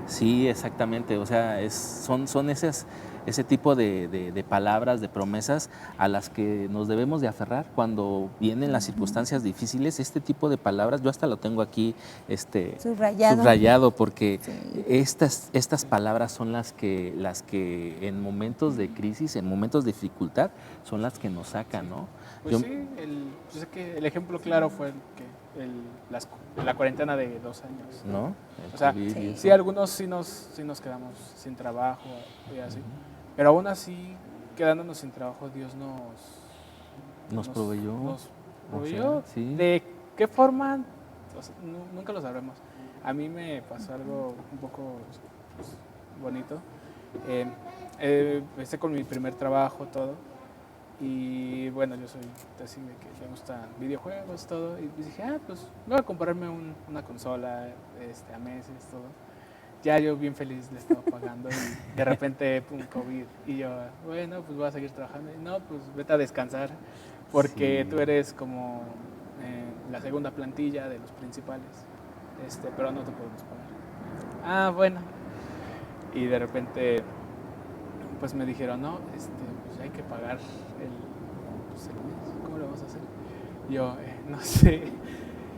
Sí, exactamente, o sea, son ese tipo de palabras, de promesas a las que nos debemos de aferrar cuando vienen las circunstancias difíciles. Este tipo de palabras, yo hasta lo tengo aquí subrayado porque estas palabras son las que en momentos de crisis, en momentos de dificultad, son las que nos sacan, ¿no? Pues yo sé que el ejemplo claro fue la cuarentena de 2 años. ¿No? O sea, sí, algunos sí nos quedamos sin trabajo y así. Pero aún así, quedándonos sin trabajo, Dios nos proveyó. Nos proveyó. O sea, sí. ¿De qué forma? O sea, nunca lo sabremos. A mí me pasó algo un poco bonito. Empecé con mi primer trabajo, todo. Y bueno, yo soy así de que me gustan videojuegos, todo. Y dije, pues voy a comprarme una consola a meses, todo. Ya yo bien feliz le estaba pagando y de repente, pum, COVID. Y yo, bueno, pues voy a seguir trabajando. Y no, pues vete a descansar porque Sí. tú eres como la segunda plantilla de los principales, pero no te podemos pagar. Bueno. Y de repente, pues me dijeron, no, pues hay que pagar el mes. ¿Cómo lo vamos a hacer? Yo, no sé.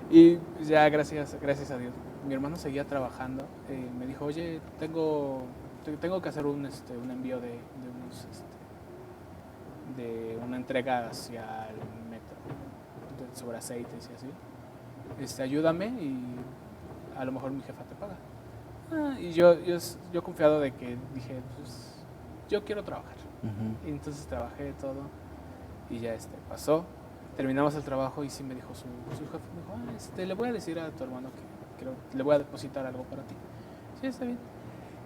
Y pues ya, gracias a Dios, mi hermano seguía trabajando. Me dijo, oye, tengo que hacer un envío de unos, de una entrega hacia el metro, sobre aceites y así. Ayúdame y a lo mejor mi jefa te paga. Y yo confiado de que dije, pues yo quiero trabajar. Ujú. Y entonces trabajé todo y ya pasó. Terminamos el trabajo y sí me dijo su jefe, me dijo, le voy a decir a tu hermano que le voy a depositar algo para ti. Sí, está bien.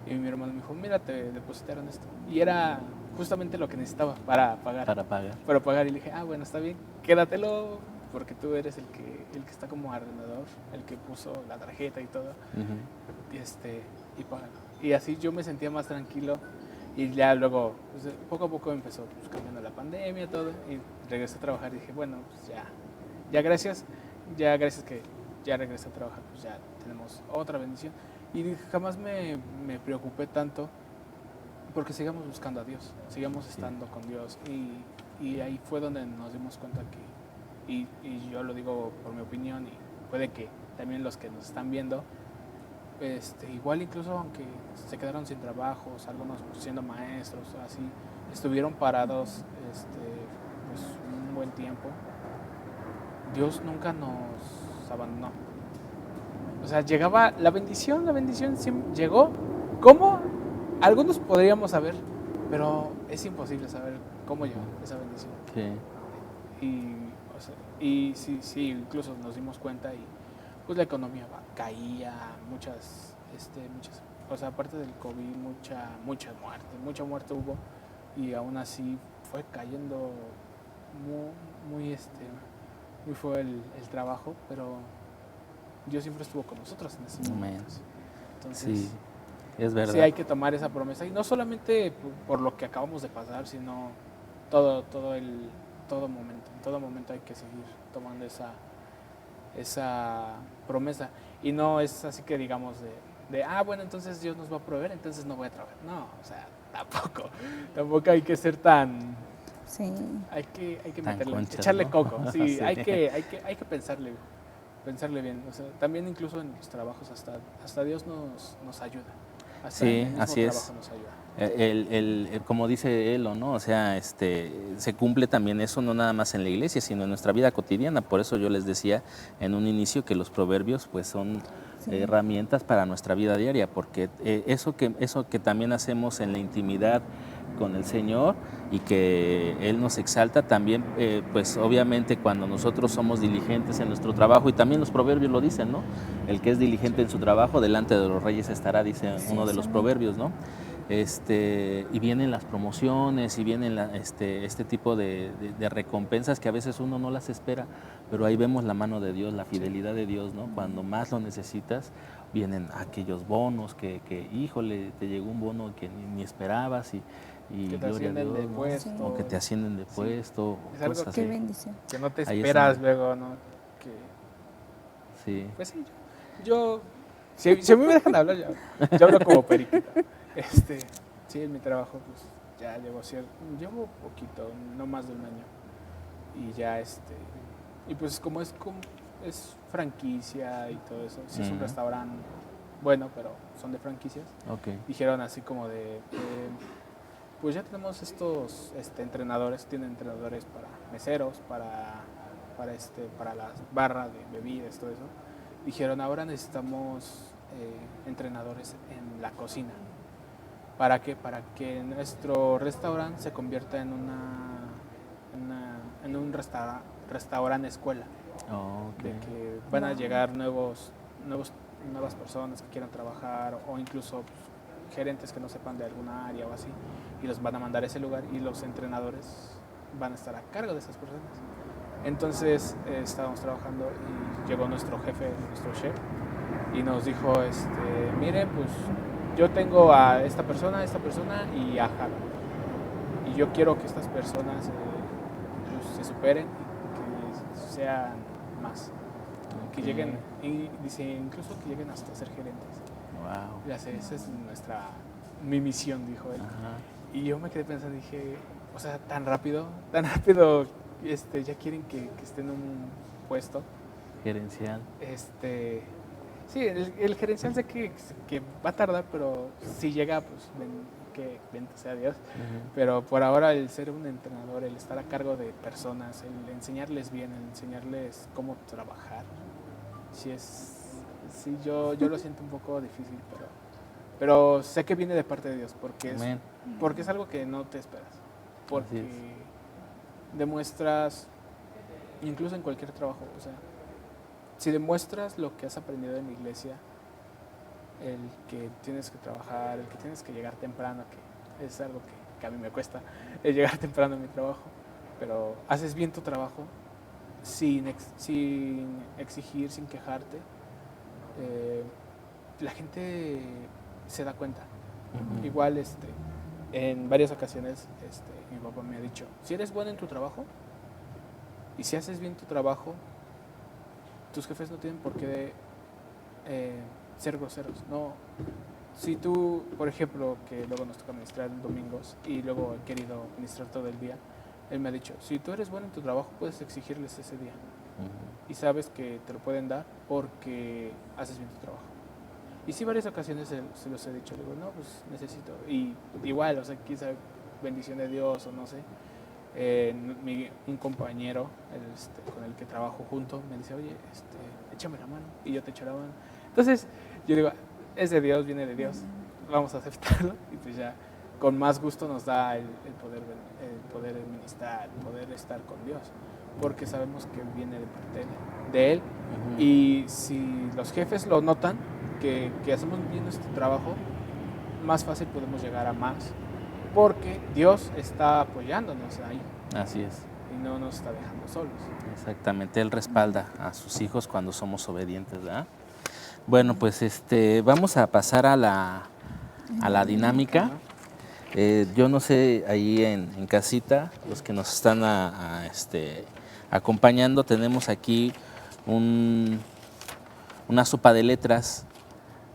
Y mi hermano me dijo, mira, te depositaron esto. Y era justamente lo que necesitaba para pagar. Para pagar. Para pagar. Y le dije, bueno, está bien, quédatelo porque tú eres el que está como arrendador, el que puso la tarjeta y todo. Ujú. Y págalo. Y así yo me sentía más tranquilo. Y ya luego, pues, poco a poco empezó cambiando la pandemia, todo. Y regresé a trabajar y dije, bueno, pues ya gracias que ya regresé a trabajar, pues ya tenemos otra bendición. Y jamás me preocupé tanto porque sigamos buscando a Dios, sigamos estando con Dios. Y ahí fue donde nos dimos cuenta que, y yo lo digo por mi opinión, y puede que también los que nos están viendo, igual incluso aunque se quedaron sin trabajos, algunos siendo maestros, así, estuvieron parados pues un buen tiempo, Dios nunca nos abandonó. O sea, llegaba la bendición siempre llegó. ¿Cómo? Algunos podríamos saber, pero es imposible saber cómo llegó esa bendición. Sí. Y sí, incluso nos dimos cuenta y pues la economía caía, muchas, o sea, aparte del COVID, mucha muerte hubo, y aún así fue cayendo muy fue el trabajo, pero Dios siempre estuvo con nosotros en ese momento. Entonces, sí, es verdad. Sí hay que tomar esa promesa, y no solamente por lo que acabamos de pasar, sino todo momento. En todo momento hay que seguir tomando esa promesa. Y no es así que digamos bueno, entonces Dios nos va a proveer, entonces no voy a trabajar. No, o sea, tampoco hay que ser tan... Sí. Hay que Tan meterle, conchas, echarle ¿no? coco. Sí, Sí. hay que pensarle bien. O sea, también incluso en los trabajos hasta Dios nos ayuda. Hasta Sí, en el mismo así es. trabajo nos ayuda. Como dice él, ¿no? O sea, se cumple también eso no nada más en la iglesia, sino en nuestra vida cotidiana. Por eso yo les decía en un inicio que los proverbios pues son herramientas para nuestra vida diaria, porque eso que también hacemos en la intimidad con el Señor y que Él nos exalta también, pues obviamente cuando nosotros somos diligentes en nuestro trabajo, y también los proverbios lo dicen, ¿no? El que es diligente en su trabajo, delante de los reyes estará, dice uno de los proverbios, ¿no? Y vienen las promociones y vienen este tipo de recompensas que a veces uno no las espera, pero ahí vemos la mano de Dios, la fidelidad de Dios, ¿no? Cuando más lo necesitas, vienen aquellos bonos que híjole, te llegó un bono que ni esperabas y que te gloria a ascienden Dios, de ¿no? puesto. O que te ascienden de puesto. Es algo cosas Qué así. bendición. que no te Ahí es esperas donde- luego, ¿no? Sí. Pues sí, si a mí me dejan hablar, yo hablo como periquita. Sí, en mi trabajo, pues ya llevo poquito, no más de un año. Y ya, y pues como es franquicia y todo eso, sí es un Ujú. restaurante bueno, pero son de franquicias. Ok. Dijeron así como pues ya tenemos estos entrenadores, tienen entrenadores para meseros, para las barras de bebidas, todo eso. Dijeron, ahora necesitamos entrenadores en la cocina. ¿Para qué? Para que nuestro restaurante se convierta en un restaurante escuela. Oh, ok. De que van a llegar nuevas personas que quieran trabajar, o incluso pues, gerentes que no sepan de alguna área o así, y los van a mandar a ese lugar y los entrenadores van a estar a cargo de esas personas. Entonces estábamos trabajando y llegó nuestro jefe, nuestro chef, y nos dijo, mire, pues yo tengo a esta persona y a Jaro. Y yo quiero que estas personas pues, se superen y que sean más. Que lleguen, y dice, incluso que lleguen hasta ser gerentes. Wow. Ya sé, esa es mi misión, dijo él. Ajá. Y yo me quedé pensando, dije, o sea, tan rápido, ya quieren que esté en un puesto. Gerencial. Sí, el gerencial sé que va a tardar, pero si llega, pues que bendito sea Dios. Uh-huh. Pero por ahora el ser un entrenador, el estar a cargo de personas, el enseñarles bien, el enseñarles cómo trabajar, sí, yo lo siento un poco difícil, pero sé que viene de parte de Dios, porque es algo que no te esperas, porque demuestras, incluso en cualquier trabajo, o sea, si demuestras lo que has aprendido en la iglesia, el que tienes que trabajar, el que tienes que llegar temprano, que es algo que a mí me cuesta, el llegar temprano a mi trabajo, pero haces bien tu trabajo sin exigir, sin quejarte, la gente se da cuenta. Uh-huh. Igual en varias ocasiones mi papá me ha dicho, si eres bueno en tu trabajo y si haces bien tu trabajo, tus jefes no tienen por qué ser groseros. No. Si tú, por ejemplo, que luego nos toca ministrar domingos y luego he querido ministrar todo el día, él me ha dicho, si tú eres bueno en tu trabajo, puedes exigirles ese día. Uh-huh. Y sabes que te lo pueden dar porque haces bien tu trabajo. Y sí, varias ocasiones se los he dicho, le digo, no, pues necesito. Y igual, o sea, quizá bendición de Dios o no sé. Un compañero con el que trabajo junto me dice, oye, échame la mano y yo te echo la mano. Entonces yo digo, es de Dios, viene de Dios, vamos a aceptarlo y pues ya con más gusto nos da el poder ministrar, el poder estar con Dios, porque sabemos que viene de parte de Él. Uh-huh. Y si los jefes lo notan, que hacemos bien nuestro trabajo, más fácil podemos llegar a más, porque Dios está apoyándonos ahí. Así es. Y no nos está dejando solos. Exactamente, Él respalda a sus hijos cuando somos obedientes, ¿verdad? Bueno, pues vamos a pasar a la dinámica. Yo no sé, ahí en casita, los que nos están acompañando, tenemos aquí una sopa de letras.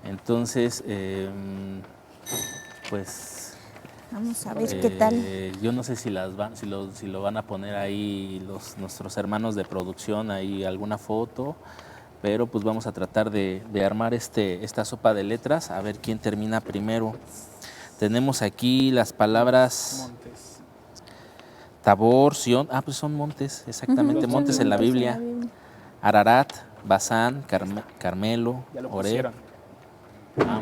Entonces, pues vamos a ver qué tal. Yo no sé si lo van a poner ahí nuestros hermanos de producción, ahí alguna foto, pero pues vamos a tratar de armar esta sopa de letras, a ver quién termina primero. Tenemos aquí las palabras Montes. Tabor, Sión, pues son montes, exactamente, montes en la Biblia. Ararat, Basán, Carmelo, Oreb.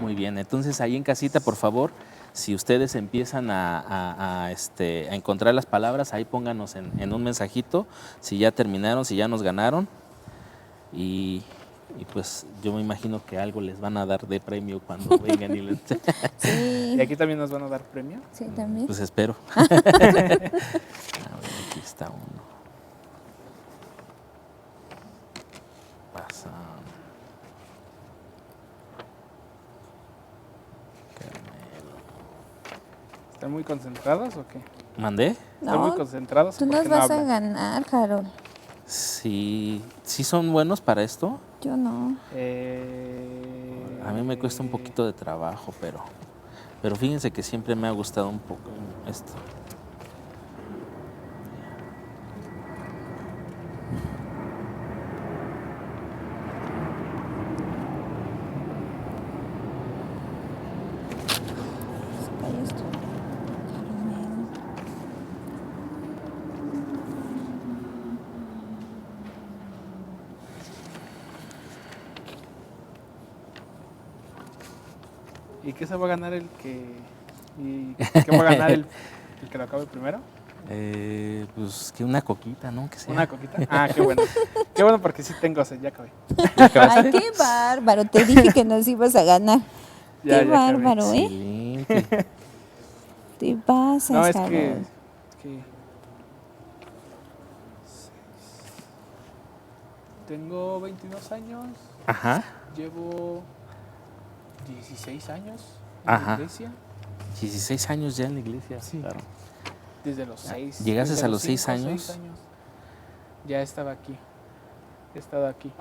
Muy bien. Entonces ahí en casita, por favor, si ustedes empiezan a encontrar las palabras, ahí pónganos en un mensajito si ya terminaron, si ya nos ganaron. Y pues yo me imagino que algo les van a dar de premio cuando vengan y les... Sí. ¿Y aquí también nos van a dar premio? Sí, también. Pues espero. A ver, aquí está uno. Pasa. ¿Están muy concentrados o qué? ¿Mandé? ¿Están muy concentrados? Tú ¿Por nos qué vas no a hablan? ganar, Harold. Sí son buenos para esto. Yo no. A mí me cuesta un poquito de trabajo, pero fíjense que siempre me ha gustado un poco esto. ¿Y qué se va a ganar el que va a ganar el que lo acabe primero? Pues que una coquita, ¿no? Que sea. ¿Una coquita? Qué bueno. Qué bueno porque sí tengo sed, ya acabé. Ay, qué bárbaro. Te dije que nos ibas a ganar. Qué bárbaro, Excelente. Santi? Te pasas, No, es Harold. que tengo 22 años, Ajá. llevo 16 años en Ajá. la iglesia, 16 años ya en la iglesia. Sí. Claro. desde los 6. ¿Llegaste desde a los 6 5 o años? Ya estaba aquí, he estado aquí.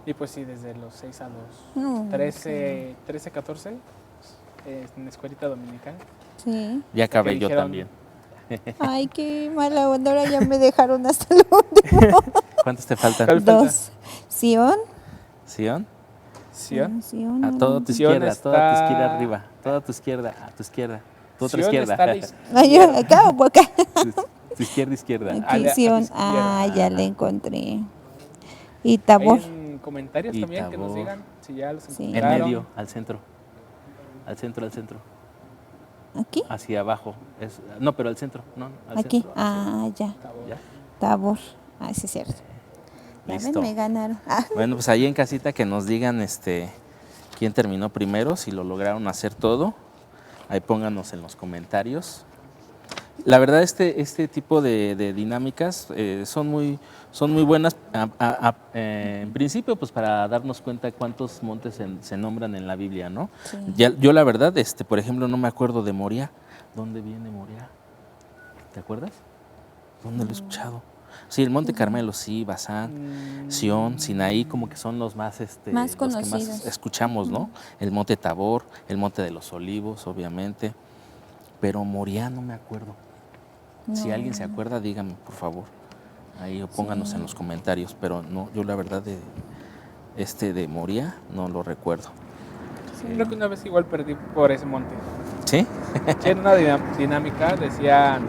Y pues sí, desde los 6 a los No, 13, 14, en escuelita dominical. Sí. Ya acabé Que yo dijeron- también. Ay, qué mala onda. Ahora ya me dejaron hasta el último. ¿Cuántos te faltan? ¿Cuál falta? 2. Sion. ¿Sion? Sion. Sion. A toda tu Sion izquierda, toda tu izquierda está- arriba. Toda tu izquierda, a tu izquierda. Tu otra Sion izquierda. está a la izquierda. Ay, yo, acá o por acá. Tu izquierda, izquierda. A Aquí la Sion. izquierda. Ah, ya la encontré. Y Ahí Tabor. en comentarios Y también que nos Tabor. digan si ya los Sí. En encontraron. medio, al centro. Al centro, al centro. Aquí. Hacia abajo. No, pero al centro. No, al Aquí. centro. Ah, ya. Tabor. ¿Ya? Tabor. Ah, sí es cierto. Ya Listo. ven, me ganaron. Ah, Bueno, pues ahí en casita que nos digan quién terminó primero, si lo lograron hacer todo. Ahí pónganos en los comentarios. La verdad, este tipo de dinámicas son muy buenas. En principio, pues para darnos cuenta cuántos montes se nombran en la Biblia, ¿no? sí. Yo la verdad, por ejemplo, no me acuerdo de Moria. ¿Dónde viene Moria? ¿Te acuerdas? ¿Dónde lo he escuchado? Sí, el Monte Carmelo, sí, Basán, Sión, Sinaí, como que son los más, Más los que conocidos. más escuchamos, ¿no? El Monte Tabor, el Monte de los Olivos, obviamente. Pero Moria no me acuerdo. Si No. alguien se acuerda, díganme, por favor. Ahí o pónganos en los comentarios. Pero no, yo la verdad de Moria no lo recuerdo. Creo que una vez igual perdí por ese monte. ¿Sí? Sí, en una dinámica decían.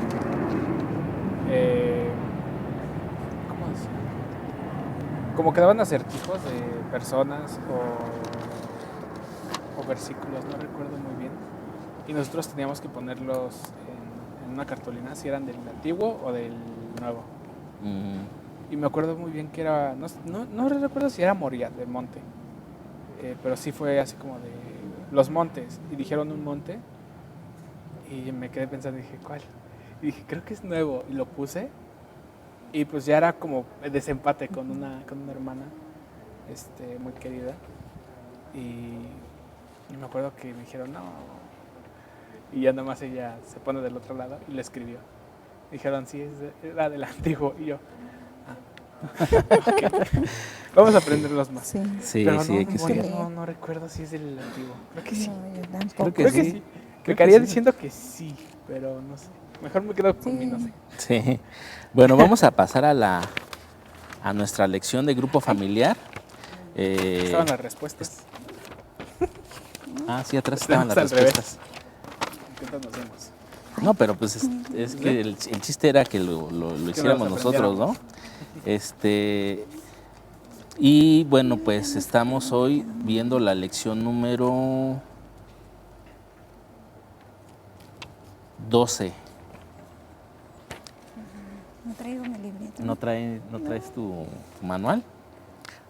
¿Cómo decían? Como que daban acertijos de personas o versículos, no recuerdo muy bien. Y nosotros teníamos que ponerlos en una cartulina, si eran del antiguo o del nuevo. Y me acuerdo muy bien que era. No recuerdo si era Moria, del monte. Pero sí fue así como de los montes. Y dijeron un monte. Y me quedé pensando, dije, ¿cuál? Y dije, creo que es nuevo. Y lo puse. Y pues ya era como desempate con una hermana muy querida. Y me acuerdo que me dijeron, no. Y ya nada más ella se pone del otro lado y le escribió. Dijeron, sí, era del antiguo. Y yo, ok. Vamos a aprenderlos más. Sí. Sí, Pero sí, no, hay que memoria, ser. no recuerdo si es del antiguo. Creo que sí. No, yo tampoco. Creo que Creo que sí. sí. Creo Me que quedaría sí. diciendo que sí, pero no sé. Mejor me quedo con mi no sé. Sí. Bueno, vamos a pasar a nuestra lección de grupo familiar. Estaban las respuestas. Sí, atrás estaban las Estamos al revés. respuestas. ¿Qué nos vemos? No, pero pues es que el chiste era que lo hiciéramos nos nosotros, ¿no? Y bueno, pues estamos hoy viendo la lección número 12. No traigo mi libreta. ¿No traes tu manual?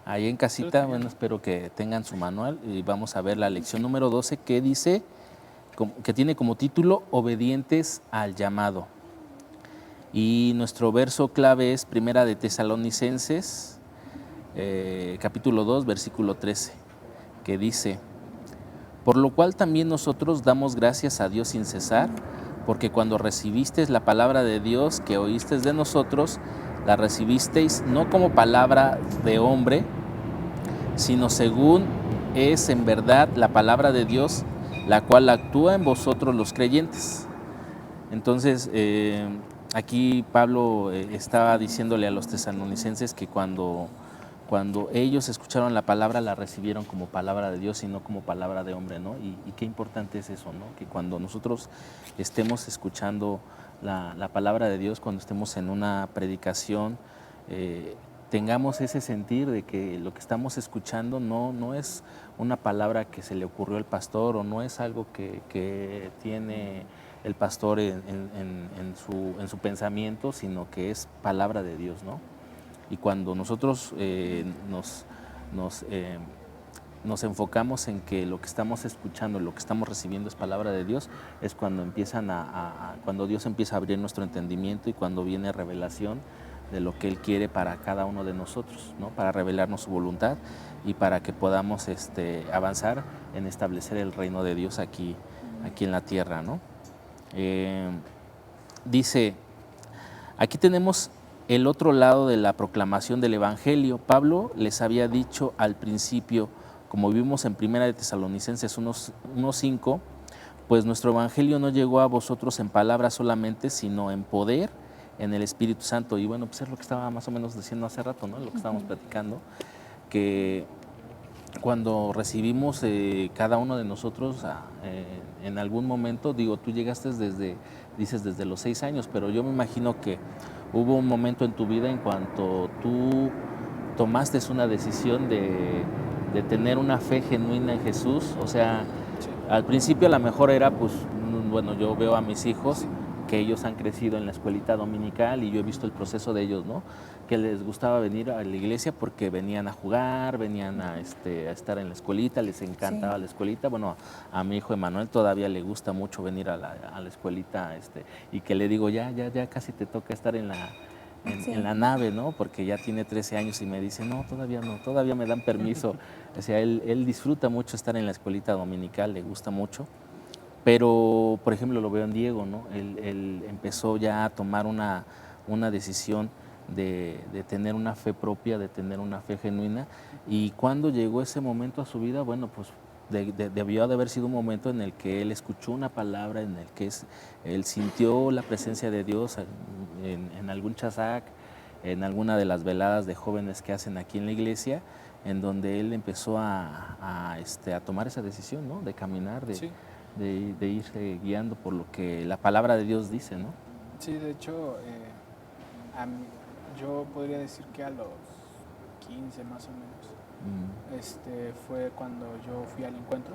Ahí en casita, bueno, espero que tengan su manual y vamos a ver la lección número 12 que dice, que tiene como título Obedientes al llamado. Y nuestro verso clave es Primera de Tesalonicenses, capítulo 2, versículo 13, que dice, por lo cual también nosotros damos gracias a Dios sin cesar, porque cuando recibisteis la palabra de Dios que oísteis de nosotros, la recibisteis no como palabra de hombre, sino según es en verdad la palabra de Dios, la cual actúa en vosotros los creyentes. Entonces, aquí Pablo estaba diciéndole a los tesalonicenses que cuando ellos escucharon la palabra, la recibieron como palabra de Dios y no como palabra de hombre, ¿no? Y qué importante es eso, ¿no? Que cuando nosotros estemos escuchando la palabra de Dios, cuando estemos en una predicación, tengamos ese sentir de que lo que estamos escuchando no es una palabra que se le ocurrió al pastor o no es algo que tiene el pastor en su pensamiento, sino que es palabra de Dios, ¿no? Y cuando nosotros nos enfocamos en que lo que estamos escuchando, lo que estamos recibiendo es palabra de Dios, es cuando cuando Dios empieza a abrir nuestro entendimiento y cuando viene revelación de lo que Él quiere para cada uno de nosotros, ¿no? Para revelarnos su voluntad y para que podamos avanzar en establecer el reino de Dios aquí en la tierra, ¿no? Dice, aquí tenemos el otro lado de la proclamación del Evangelio. Pablo les había dicho al principio, como vimos en 1 de Tesalonicenses 1:5, pues nuestro Evangelio no llegó a vosotros en palabras solamente, sino en poder, en el Espíritu Santo. Y bueno, pues es lo que estaba más o menos diciendo hace rato, ¿no? Lo que estábamos platicando, que cuando recibimos cada uno de nosotros en algún momento, digo, tú llegaste desde los 6 años, pero yo me imagino que hubo un momento en tu vida en cuanto tú tomaste una decisión de tener una fe genuina en Jesús. O sea, al principio a lo mejor era, pues, bueno, yo veo a mis hijos que ellos han crecido en la escuelita dominical y yo he visto el proceso de ellos, ¿no? Que les gustaba venir a la iglesia porque venían a jugar, venían a estar en la escuelita, les encantaba la escuelita. Bueno, a mi hijo Emanuel todavía le gusta mucho venir a la escuelita, y que le digo, ya casi te toca estar en la nave, ¿no? Porque ya tiene 13 años y me dice, no, todavía me dan permiso. O sea, él disfruta mucho estar en la escuelita dominical, le gusta mucho. Pero, por ejemplo, lo veo en Diego, ¿no? Él empezó ya a tomar una decisión de tener una fe propia, de tener una fe genuina. Y cuando llegó ese momento a su vida, bueno, pues debió de haber sido un momento en el que él escuchó una palabra, en el que él sintió la presencia de Dios en algún chazac, en alguna de las veladas de jóvenes que hacen aquí en la iglesia, en donde él empezó a tomar esa decisión, ¿no? De caminar, de irse guiando por lo que la palabra de Dios dice, ¿no? Sí, de hecho, yo podría decir que a los 15 más o menos, fue cuando yo fui al encuentro.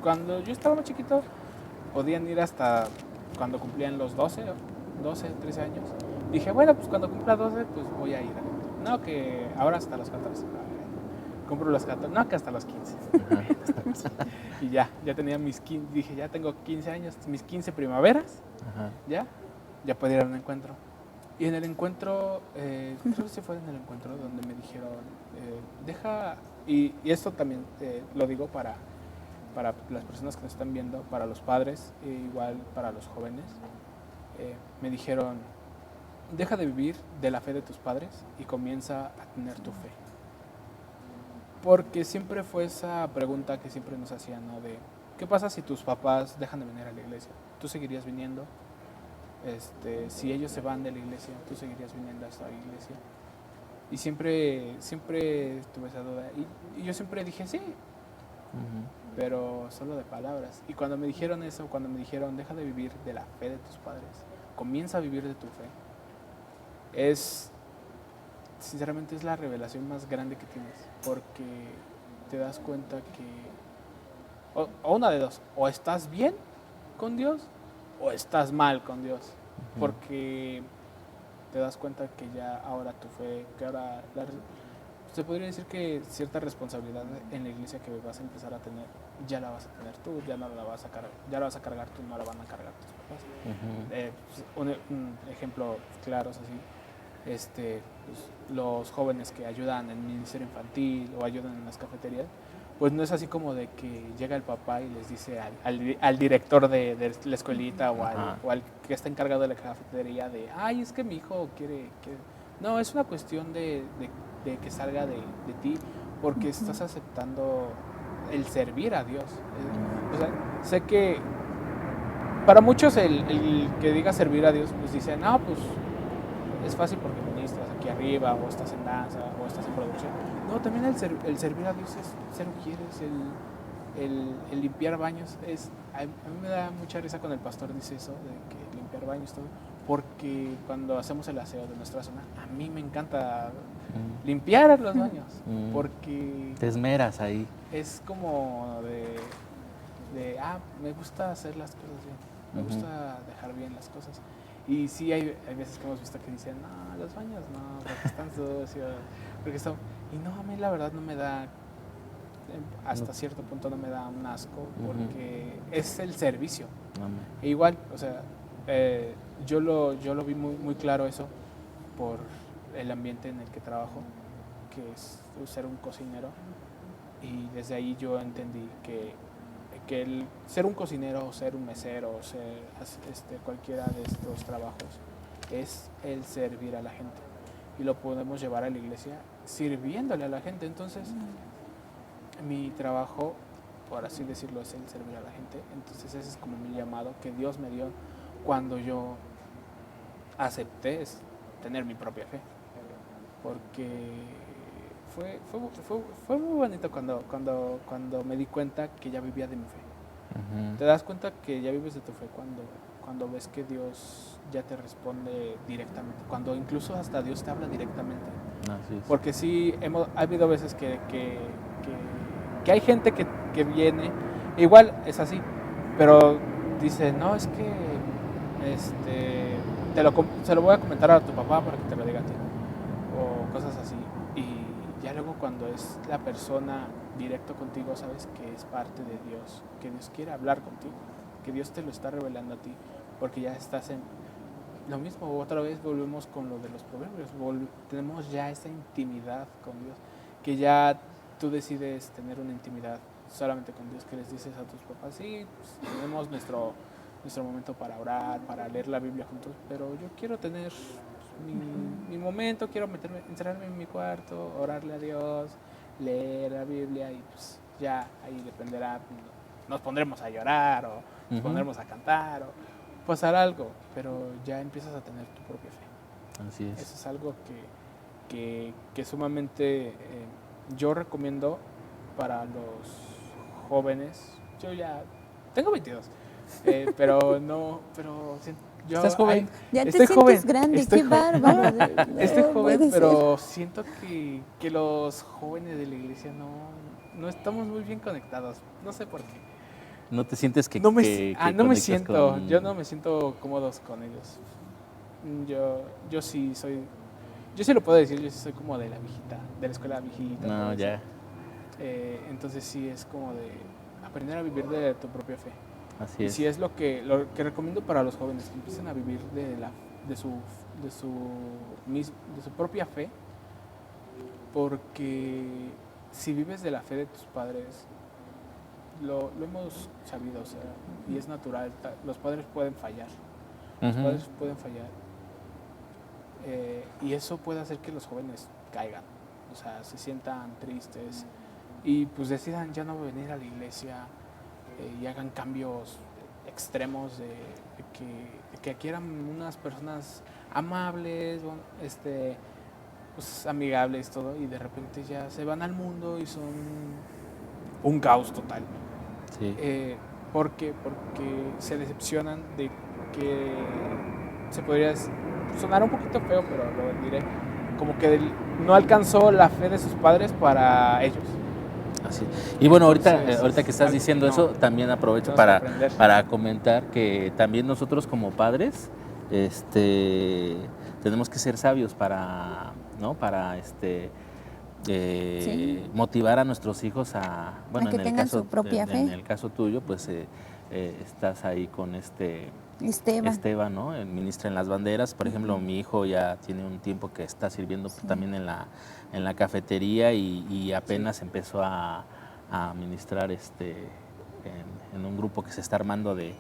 Cuando yo estaba más chiquito, podían ir hasta cuando cumplían los 12, 13 años. Dije, bueno, pues cuando cumpla 12, pues voy a ir. No, que ahora hasta los 14. Compro los 14, no, que hasta los 15. Y ya tenía mis 15, dije, ya tengo 15 años, mis 15 primaveras, ya puedo ir a un encuentro. Y en el encuentro, creo que se fue en el encuentro donde me dijeron, deja, y esto también lo digo para las personas que nos están viendo, para los padres, igual para los jóvenes, me dijeron, deja de vivir de la fe de tus padres y comienza a tener tu fe. Porque siempre fue esa pregunta que siempre nos hacían, ¿no? De, ¿qué pasa si tus papás dejan de venir a la iglesia? ¿Tú seguirías viniendo? Si ellos se van de la iglesia, ¿tú seguirías viniendo a esta iglesia? Y siempre tuve esa duda. Y yo siempre dije sí, pero solo de palabras. Y cuando me dijeron eso, cuando me dijeron, deja de vivir de la fe de tus padres, comienza a vivir de tu fe, sinceramente es la revelación más grande que tienes, porque te das cuenta que, o una de dos, o estás bien con Dios o estás mal con Dios, porque te das cuenta que ya ahora tu fe, que ahora se podría decir que cierta responsabilidad en la iglesia que vas a empezar a tener, ya la vas a tener tú, ya no la vas a cargar, ya la vas a cargar tú, no la van a cargar tus papás. Un ejemplo claro es así. Pues, los jóvenes que ayudan en el ministerio infantil o ayudan en las cafeterías, pues no es así como de que llega el papá y les dice al director de la escuelita o al que está encargado de la cafetería de, ay, es que mi hijo quiere. No, es una cuestión de que salga de ti, porque estás aceptando el servir a Dios. O sea, sé que para muchos el que diga servir a Dios, pues dicen, no, pues es fácil porque ministras aquí arriba, o estás en danza, o estás en producción. No, también el servir a Dios es ser ujieres, el limpiar baños. A mí me da mucha risa cuando el pastor dice eso, de que limpiar baños, todo, porque cuando hacemos el aseo de nuestra zona, a mí me encanta limpiar los baños, porque te esmeras ahí. Es como me gusta hacer las cosas bien, me gusta dejar bien las cosas. Y sí hay veces que hemos visto que dicen, no, los baños no, porque están sucios, porque está, y no, a mí la verdad no me da, hasta cierto punto no me da un asco, porque es el servicio. Amén. E igual, o sea, yo lo vi muy, muy claro eso por el ambiente en el que trabajo, que es ser un cocinero, y desde ahí yo entendí que el ser un cocinero, o ser un mesero, o ser cualquiera de estos trabajos, es el servir a la gente, y lo podemos llevar a la iglesia sirviéndole a la gente. Entonces, mi trabajo, por así decirlo, es el servir a la gente. Entonces ese es como mi llamado que Dios me dio cuando yo acepté tener mi propia fe, porque fue muy bonito cuando me di cuenta que ya vivía de mi fe. Te das cuenta que ya vives de tu fe cuando ves que Dios ya te responde directamente, cuando incluso hasta Dios te habla directamente. Así es. Porque sí, ha habido veces que hay gente que viene, igual es así, pero dice, no, es que se lo voy a comentar a tu papá para que te lo diga a ti, o cosas así. Y ya luego cuando es la persona directo contigo, sabes que es parte de Dios, que Dios quiere hablar contigo, que Dios te lo está revelando a ti, porque ya estás en lo mismo. Otra vez volvemos con lo de los proverbios, tenemos ya esa intimidad con Dios, que ya tú decides tener una intimidad solamente con Dios, que les dices a tus papás, sí, pues, tenemos nuestro momento para orar, para leer la Biblia juntos, pero yo quiero tener mi momento, quiero encerrarme en mi cuarto, orarle a Dios, leer la Biblia, y pues ya ahí dependerá, nos pondremos a llorar o nos pondremos a cantar o pasar algo, pero ya empiezas a tener tu propia fe. Así es. Eso es algo que sumamente yo recomiendo para los jóvenes. Yo ya tengo 22, pero yo ¿Estás joven? Ya te estoy sientes joven, grande, estoy qué joven. bárbaro. Estoy No joven, puede pero siento que los jóvenes de la iglesia no estamos muy bien conectados. No sé por qué. ¿No te sientes que No me conectas siento, con- yo no me siento cómodos con ellos. Yo sí lo puedo decir, yo sí soy como de la viejita, de la escuela viejita. todo No, eso. ya. Entonces sí es como de aprender a vivir de tu propia fe. Así Y es. sí es lo que recomiendo para los jóvenes, que empiecen a vivir de su propia fe, porque si vives de la fe de tus padres, lo hemos sabido, o sea, y es natural, los padres pueden fallar, y eso puede hacer que los jóvenes caigan, o sea, se sientan tristes y pues decidan ya no venir a la iglesia, y hagan cambios extremos de que quieran unas personas amables, pues amigables, todo, y de repente ya se van al mundo y son un caos total. Sí. Porque se decepcionan de que se podría sonar un poquito feo, pero lo diré, como que no alcanzó la fe de sus padres para ellos. Así. Y bueno, Entonces, ahorita que estás algo diciendo que eso, también aprovecho tenemos que aprender. para comentar que también nosotros como padres tenemos que ser sabios para, ¿no? Para Sí. motivar a nuestros hijos bueno, que tengan su propia fe. En el caso tuyo, pues estás ahí con Esteban, ¿no? Ministra en las banderas. Por ejemplo, mi hijo ya tiene un tiempo que está sirviendo también en la cafetería y apenas empezó a ministrar en un grupo que se está armando de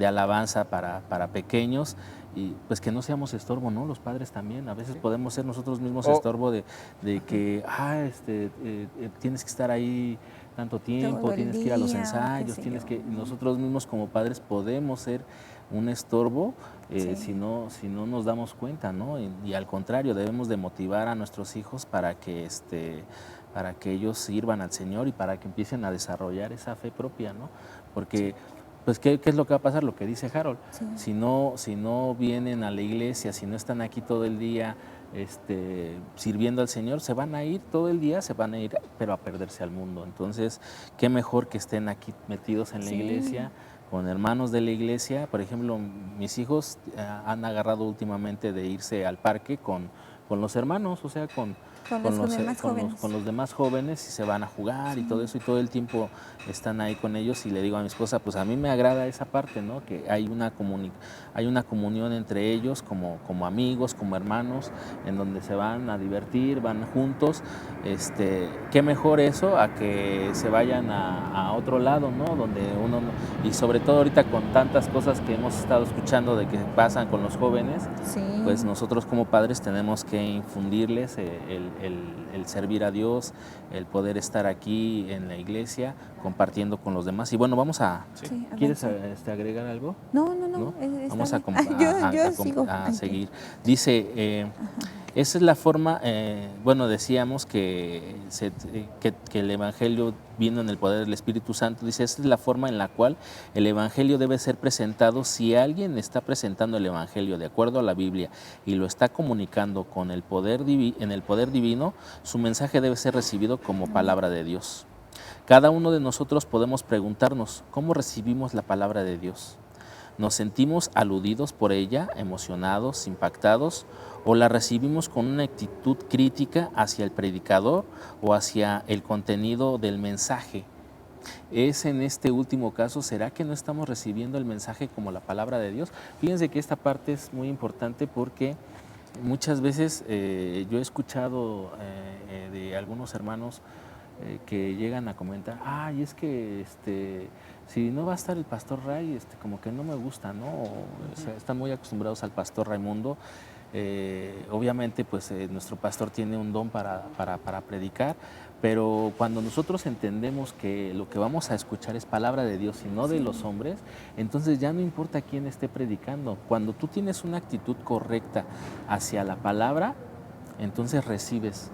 alabanza para pequeños, y pues que no seamos estorbo, ¿no? Los padres también, a veces podemos ser nosotros mismos estorbo de que tienes que estar ahí tanto tiempo, Todo el tienes que ir a los día, ensayos, qué sé yo. nosotros mismos como padres podemos ser un estorbo Sí. si no nos damos cuenta, ¿no? Y al contrario, debemos de motivar a nuestros hijos para que ellos sirvan al Señor y para que empiecen a desarrollar esa fe propia, ¿no? Porque pues ¿qué es lo que va a pasar? Lo que dice Harold. Sí. Si no vienen a la iglesia, si no están aquí todo el día sirviendo al Señor, se van a ir todo el día, pero a perderse al mundo. Entonces, qué mejor que estén aquí metidos en la iglesia, con hermanos de la iglesia. Por ejemplo, mis hijos han agarrado últimamente de irse al parque con con los hermanos, o sea, Con los demás jóvenes. con los demás jóvenes y se van a jugar y todo eso y todo el tiempo están ahí con ellos y le digo a mi esposa, pues a mí me agrada esa parte, ¿no? Que hay una comunión entre ellos como amigos, como hermanos, en donde se van a divertir, van juntos. Qué mejor eso a que se vayan a otro lado, ¿no? Donde uno, y sobre todo ahorita con tantas cosas que hemos estado escuchando de que pasan con los jóvenes, Sí. pues nosotros como padres tenemos que infundirles el servir a Dios, el poder estar aquí en la iglesia compartiendo con los demás. Y bueno, vamos a... Sí, ¿Quieres avanza. agregar algo? No, ¿No? está Vamos a, bien. Yo sigo. a seguir. Dice, esa es la forma, bueno, decíamos que el Evangelio vino en el poder del Espíritu Santo. Dice, esa es la forma en la cual el Evangelio debe ser presentado. Si alguien está presentando el Evangelio de acuerdo a la Biblia y lo está comunicando con el poder en el poder divino, su mensaje debe ser recibido como palabra de Dios. Cada uno de nosotros podemos preguntarnos, ¿cómo recibimos la palabra de Dios? ¿Nos sentimos aludidos por ella, emocionados, impactados, o la recibimos con una actitud crítica hacia el predicador o hacia el contenido del mensaje? Es en este último caso, ¿será que no estamos recibiendo el mensaje como la palabra de Dios? Fíjense que esta parte es muy importante porque muchas veces yo he escuchado de algunos hermanos que llegan a comentar, ay, es que si no va a estar el pastor Ray, como que no me gusta, ¿no? O sea, están muy acostumbrados al pastor Raimundo. Obviamente, pues nuestro pastor tiene un don para predicar, pero cuando nosotros entendemos que lo que vamos a escuchar es palabra de Dios y no de los hombres, entonces ya no importa quién esté predicando. Cuando tú tienes una actitud correcta hacia la palabra, entonces recibes.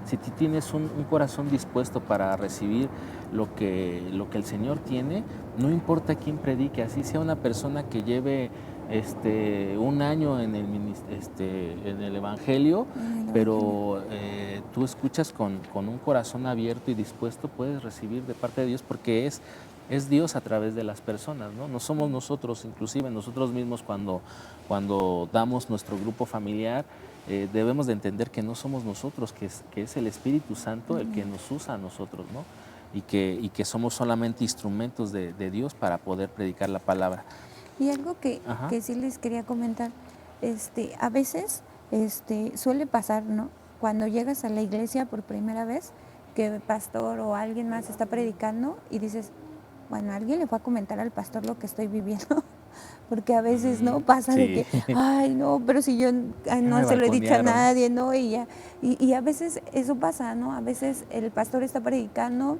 Si tú tienes un corazón dispuesto para recibir lo que el Señor tiene, no importa quién predique, así sea una persona que lleve un año en el Evangelio, pero tú escuchas con un corazón abierto y dispuesto, puedes recibir de parte de Dios, porque es Dios a través de las personas, ¿no? No somos nosotros, inclusive nosotros mismos cuando damos nuestro grupo familiar, debemos de entender que no somos nosotros, que es el Espíritu Santo el que nos usa a nosotros, ¿no? Y que somos solamente instrumentos de Dios para poder predicar la palabra. Y algo que sí les quería comentar, a veces suele pasar, ¿no? Cuando llegas a la iglesia por primera vez, que el pastor o alguien más está predicando y dices, bueno, alguien le fue a comentar al pastor lo que estoy viviendo. Porque a veces no pasa de que, ay, no, pero si yo no se lo he dicho a nadie, ¿no? Y a veces eso pasa, ¿no? A veces el pastor está predicando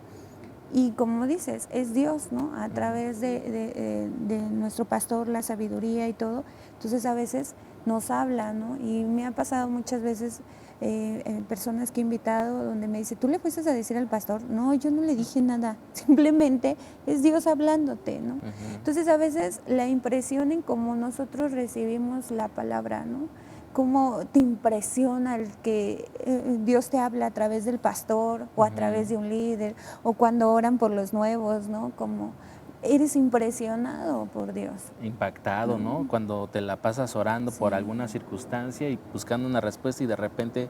y, como dices, es Dios, ¿no? A través de nuestro pastor, la sabiduría y todo. Entonces a veces nos habla, ¿no? Y me ha pasado muchas veces personas que he invitado donde me dice, ¿tú le fuiste a decir al pastor? No, yo no le dije nada, simplemente es Dios hablándote, ¿no? Entonces a veces la impresión en cómo nosotros recibimos la palabra, ¿no? Cómo te impresiona el que Dios te habla a través del pastor o a través de un líder, o cuando oran por los nuevos, ¿no? Como eres impresionado por Dios. Impactado, ¿no? Cuando te la pasas orando por alguna circunstancia y buscando una respuesta y de repente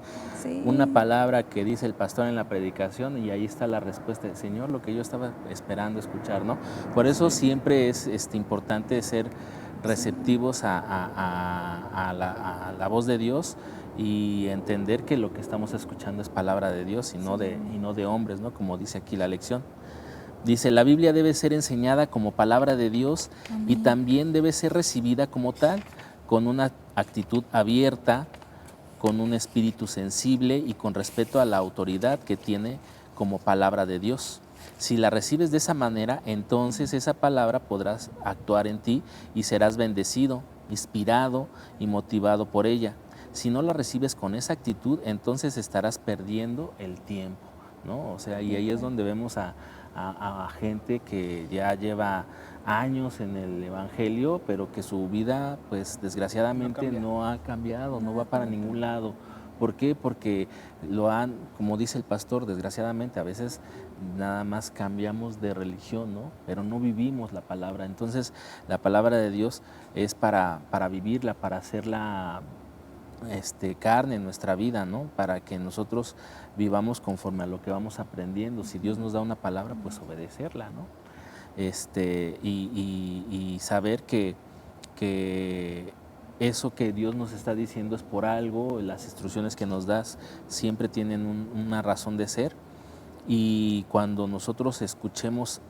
una palabra que dice el pastor en la predicación y ahí está la respuesta del Señor, lo que yo estaba esperando escuchar, ¿no? Por eso siempre es importante ser receptivos a la voz de Dios y entender que lo que estamos escuchando es palabra de Dios y no de hombres, ¿no? Como dice aquí la lección. Dice, la Biblia debe ser enseñada como palabra de Dios. Amén. Y también debe ser recibida como tal, con una actitud abierta, con un espíritu sensible y con respeto a la autoridad que tiene como palabra de Dios. Si la recibes de esa manera, entonces esa palabra podrás actuar en ti y serás bendecido, inspirado y motivado por ella. Si no la recibes con esa actitud, entonces estarás perdiendo el tiempo, ¿no? O sea, y ahí es donde vemos a gente que ya lleva años en el Evangelio, pero que su vida, pues desgraciadamente no ha cambiado, no va para ningún lado. ¿Por qué? Porque como dice el pastor, desgraciadamente a veces nada más cambiamos de religión, ¿no? Pero no vivimos la palabra. Entonces, la palabra de Dios es para vivirla, para hacerla carne en nuestra vida, ¿no? Para que nosotros vivamos conforme a lo que vamos aprendiendo. Si Dios nos da una palabra, pues obedecerla, ¿no? Y saber que eso que Dios nos está diciendo es por algo, las instrucciones que nos das siempre tienen una razón de ser, y cuando nosotros escuchemos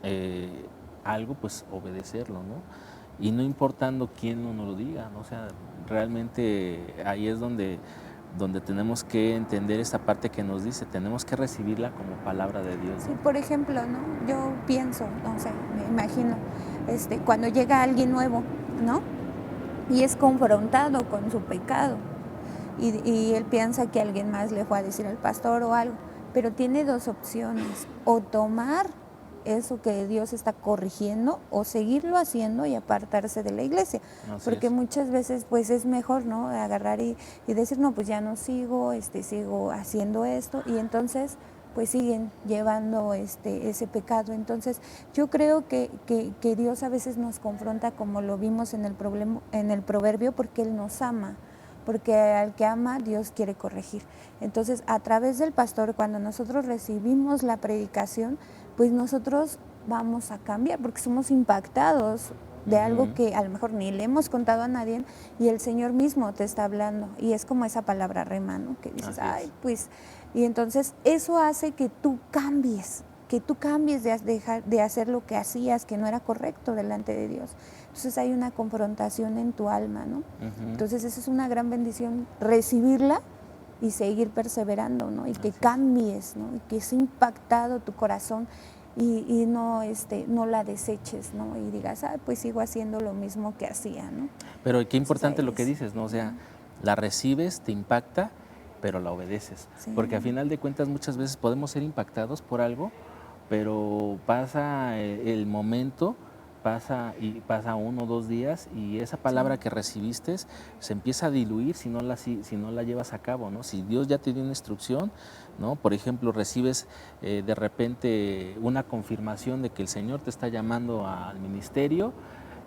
algo, pues obedecerlo, ¿no? Y no importando quién nos lo diga, ¿no? O sea, realmente ahí es donde tenemos que entender esta parte que nos dice, tenemos que recibirla como palabra de Dios, ¿no? Sí, por ejemplo, ¿no? Yo pienso, no sé, me imagino, cuando llega alguien nuevo, ¿no? Y es confrontado con su pecado, y él piensa que alguien más le fue a decir al pastor o algo, pero tiene dos opciones: o tomar eso que Dios está corrigiendo, o seguirlo haciendo y apartarse de la iglesia. Así Porque es. muchas veces pues es mejor, ¿no? Agarrar y decir, no, pues ya no sigo, sigo haciendo esto, y entonces pues siguen llevando ese pecado. Entonces yo creo que Dios a veces nos confronta, como lo vimos en el proverbio, porque Él nos ama, porque al que ama Dios quiere corregir. Entonces, a través del pastor, cuando nosotros recibimos la predicación, pues nosotros vamos a cambiar, porque somos impactados de algo que a lo mejor ni le hemos contado a nadie, y el Señor mismo te está hablando, y es como esa palabra rema, ¿no? Que dices, ay, pues, y entonces eso hace que tú cambies de dejar de hacer lo que hacías, que no era correcto delante de Dios. Entonces hay una confrontación en tu alma, ¿no? Entonces eso es una gran bendición, recibirla y seguir perseverando, ¿no? Y que cambies, ¿no? Y que es impactado tu corazón, y no, no la deseches, ¿no? Y digas, pues sigo haciendo lo mismo que hacía, ¿no? Pero qué importante Entonces, lo que dices, ¿no? O sea, la recibes, te impacta, pero la obedeces. Sí. Porque a final de cuentas muchas veces podemos ser impactados por algo, pero pasa el momento, pasa 1 o 2 días, y esa palabra que recibiste se empieza a diluir si no la llevas a cabo, ¿no? Si Dios ya te dio una instrucción, ¿no? Por ejemplo, recibes de repente una confirmación de que el Señor te está llamando al ministerio,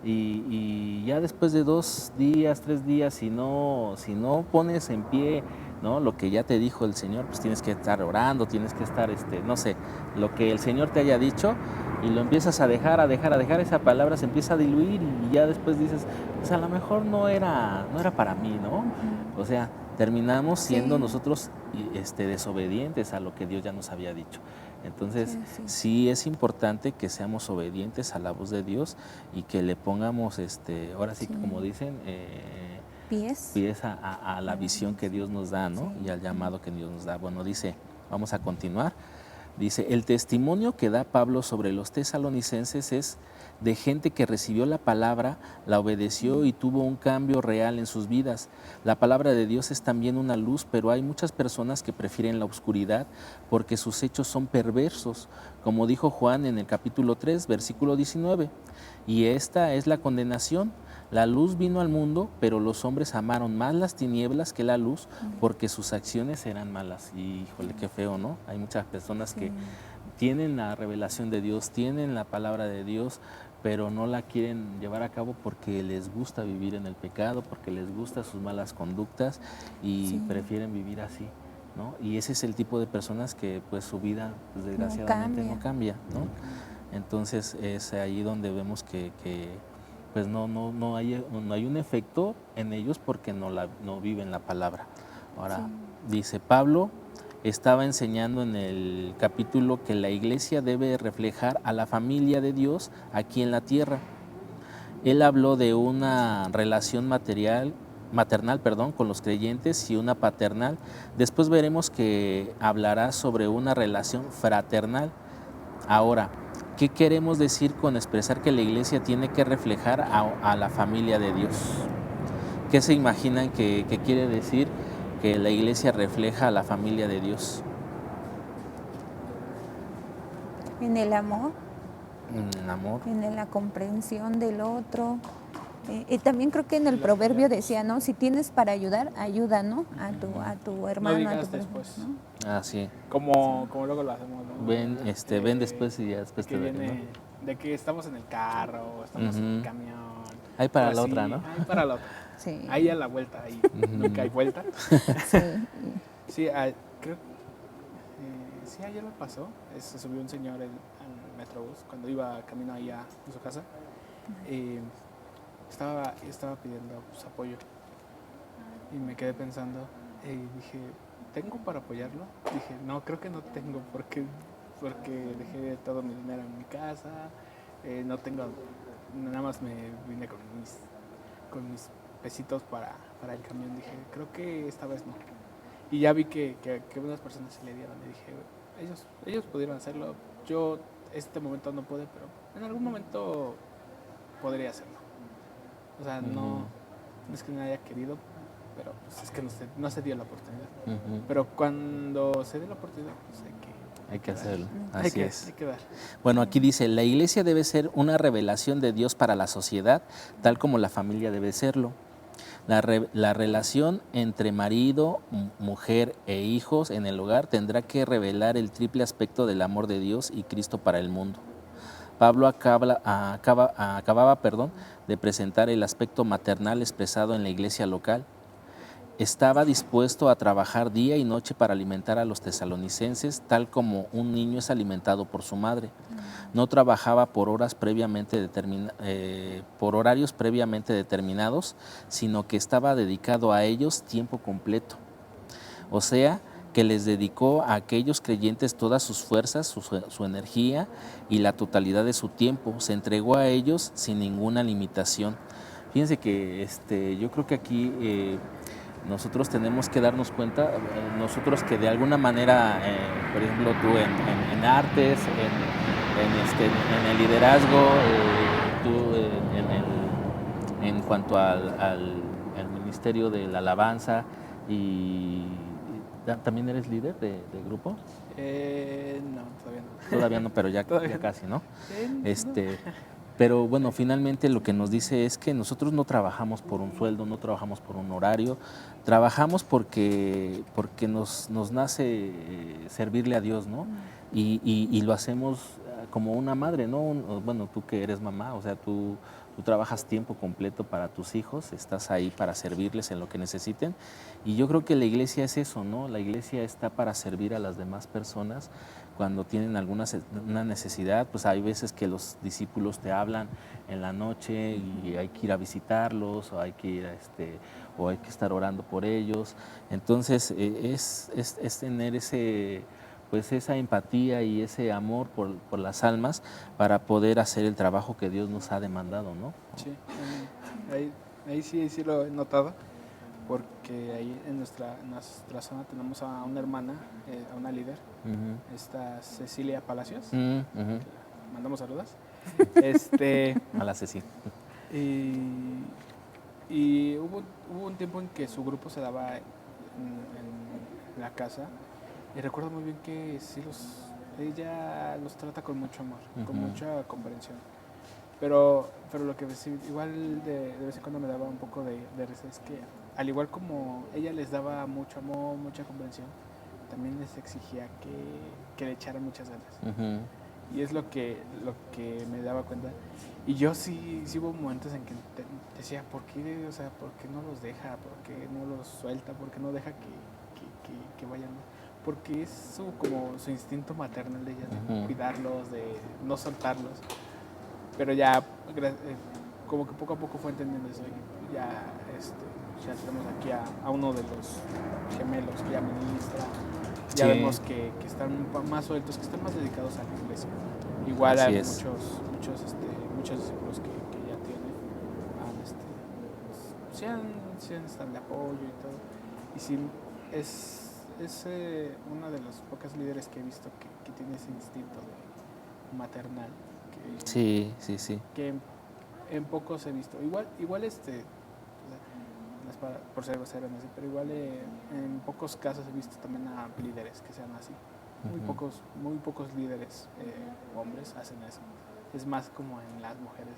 y ya después de 2 días, 3 días, si no pones en pie, ¿no?, lo que ya te dijo el Señor, pues tienes que estar orando, tienes que estar, no sé, lo que el Señor te haya dicho, y lo empiezas a dejar, esa palabra se empieza a diluir, y ya después dices, pues a lo mejor no era para mí, ¿no? O sea, terminamos siendo nosotros desobedientes a lo que Dios ya nos había dicho. Entonces, sí es importante que seamos obedientes a la voz de Dios, y que le pongamos, ahora sí, como dicen, pies a la visión que Dios nos da, ¿no? Y al llamado que Dios nos da. Bueno, dice, vamos a continuar. Dice, el testimonio que da Pablo sobre los tesalonicenses es de gente que recibió la palabra, la obedeció y tuvo un cambio real en sus vidas. La palabra de Dios es también una luz, pero hay muchas personas que prefieren la oscuridad porque sus hechos son perversos, como dijo Juan en el capítulo 3, versículo 19. Y esta es la condenación. La luz vino al mundo, pero los hombres amaron más las tinieblas que la luz, porque sus acciones eran malas. Y híjole, qué feo, ¿no? Hay muchas personas que tienen la revelación de Dios, tienen la palabra de Dios, pero no la quieren llevar a cabo porque les gusta vivir en el pecado, porque les gustan sus malas conductas, y prefieren vivir así, ¿no? Y ese es el tipo de personas que pues su vida, pues, desgraciadamente no cambia, ¿no? Entonces es ahí donde vemos que pues no hay un efecto en ellos, porque no viven la palabra. Ahora, dice Pablo, estaba enseñando en el capítulo que la iglesia debe reflejar a la familia de Dios aquí en la tierra. Él habló de una relación maternal, con los creyentes, y una paternal. Después veremos que hablará sobre una relación fraternal. Ahora, ¿qué queremos decir con expresar que la iglesia tiene que reflejar a la familia de Dios? ¿Qué se imaginan que quiere decir que la iglesia refleja a la familia de Dios? En el amor. En el amor. En la comprensión del otro. Y también creo que en el proverbio decía, ¿no? Si tienes para ayudar, ayuda, ¿no? A tu hermano, no a digas tu después. ¿no? Ah, sí. Como luego lo hacemos, ¿no? Ven, ven después, y ya después que te daré, viene ¿no? de que estamos en el carro, estamos en el camión, Ahí para O la así, otra, ¿no? Ahí para la otra. Sí. Ahí a la vuelta, ahí nunca hay vuelta. Sí. Sí, creo sí, ayer me pasó. Se subió un señor al Metrobús cuando iba camino ahí a su casa. Estaba pidiendo pues, apoyo y me quedé pensando y dije, ¿tengo para apoyarlo? Dije, no, creo que no tengo porque dejé todo mi dinero en mi casa, no tengo, nada más me vine con mis pesitos para el camión. Dije, creo que esta vez no. Y ya vi que unas personas se le dieron y dije, ellos pudieron hacerlo, yo este momento no pude, pero en algún momento podría hacerlo. O sea, no es que no haya querido, pero pues es que no se dio la oportunidad. Pero cuando se dé la oportunidad, pues Hay que hacerlo, Hay así es. que dar. Bueno, aquí dice, la iglesia debe ser una revelación de Dios para la sociedad, tal como la familia debe serlo. La relación entre marido, mujer e hijos en el hogar tendrá que revelar el triple aspecto del amor de Dios y Cristo para el mundo. Pablo acababa de presentar el aspecto maternal expresado en la iglesia local. Estaba dispuesto a trabajar día y noche para alimentar a los tesalonicenses, tal como un niño es alimentado por su madre. No trabajaba por horarios previamente determinados, sino que estaba dedicado a ellos tiempo completo. O sea, que les dedicó a aquellos creyentes todas sus fuerzas, su energía y la totalidad de su tiempo. Se entregó a ellos sin ninguna limitación. Fíjense que yo creo que aquí nosotros tenemos que darnos cuenta, nosotros que de alguna manera, por ejemplo, tú en artes, en el liderazgo, tú en cuanto al ministerio de la alabanza, y ¿también eres líder de grupo? No, todavía no. Todavía no, pero ya casi, ¿no? Pero bueno, finalmente lo que nos dice es que nosotros no trabajamos por un sueldo, no trabajamos por un horario, trabajamos porque nos nace servirle a Dios, ¿no? Y lo hacemos como una madre, ¿no? Bueno, tú que eres mamá, o sea, tú trabajas tiempo completo para tus hijos, estás ahí para servirles en lo que necesiten. Y yo creo que la iglesia es eso, ¿no? La iglesia está para servir a las demás personas. Cuando tienen una necesidad, pues hay veces que los discípulos te hablan en la noche y hay que ir a visitarlos, o hay que ir o hay que estar orando por ellos. Entonces es tener esa empatía y ese amor por las almas para poder hacer el trabajo que Dios nos ha demandado, ¿no? Sí, ahí sí lo he notado, porque ahí en nuestra zona tenemos a una hermana, a una líder, esta Cecilia Palacios, mandamos saludos. A la Ceci. Y hubo un tiempo en que su grupo se daba en la casa, y recuerdo muy bien que ella los trata con mucho amor, con mucha comprensión. Pero lo que igual de vez en cuando me daba un poco de risa es que, al igual como ella les daba mucho amor, mucha comprensión, también les exigía que le echaran muchas ganas. Y es lo que me daba cuenta. Y yo sí hubo momentos en que decía, ¿por qué? O sea, ¿por qué no los deja? ¿Por qué no los suelta? ¿Por qué no deja que vayan? Porque es como su instinto maternal de ella, de cuidarlos, de no soltarlos. Pero ya, como que poco a poco fue entendiendo eso. Y ya tenemos aquí a uno de los gemelos que ya ministra. Ya vemos que están más sueltos, que están más dedicados a la iglesia. Igual hay muchos discípulos que ya tienen. Sí están de apoyo y todo. Y sí, es una de las pocas líderes que he visto que tiene ese instinto maternal. Sí. Que en pocos he visto. Igual por ser grosero, no sé, pero igual en pocos casos he visto también a líderes que sean así. Muy pocos líderes hombres hacen eso. es más como en las mujeres.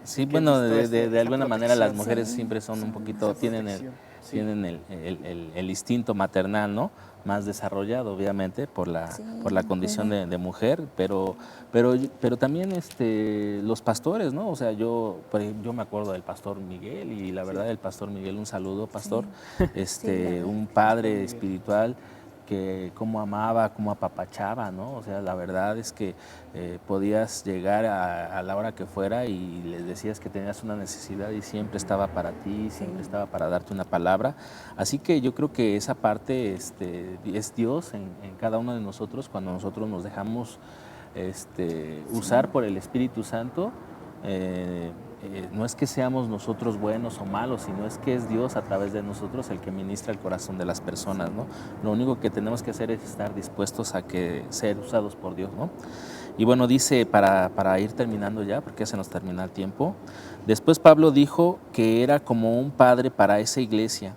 Sí, Que bueno, visto de esa alguna manera las protección. mujeres Sí. siempre son un poquito, Esa tienen protección, sí. tienen el instinto maternal, ¿no? Más desarrollado, obviamente, por Sí, la condición cuida. de mujer, pero también los pastores, ¿no? O sea, yo me acuerdo del pastor Miguel y la verdad, el pastor Miguel, un saludo, pastor, Sí, la verdad. un Pastor padre Miguel. espiritual que cómo amaba, cómo apapachaba, ¿no? O sea, la verdad es que podías llegar a la hora que fuera y les decías que tenías una necesidad y siempre estaba para ti, siempre estaba para darte una palabra. Así que yo creo que esa parte es Dios en cada uno de nosotros cuando nosotros nos dejamos usar por el Espíritu Santo. No es que seamos nosotros buenos o malos, sino es que es Dios a través de nosotros el que ministra el corazón de las personas, ¿no? Lo único que tenemos que hacer es estar dispuestos a ser usados por Dios, ¿no? Y bueno, dice, para ir terminando ya, porque ya se nos termina el tiempo, después Pablo dijo que era como un padre para esa iglesia.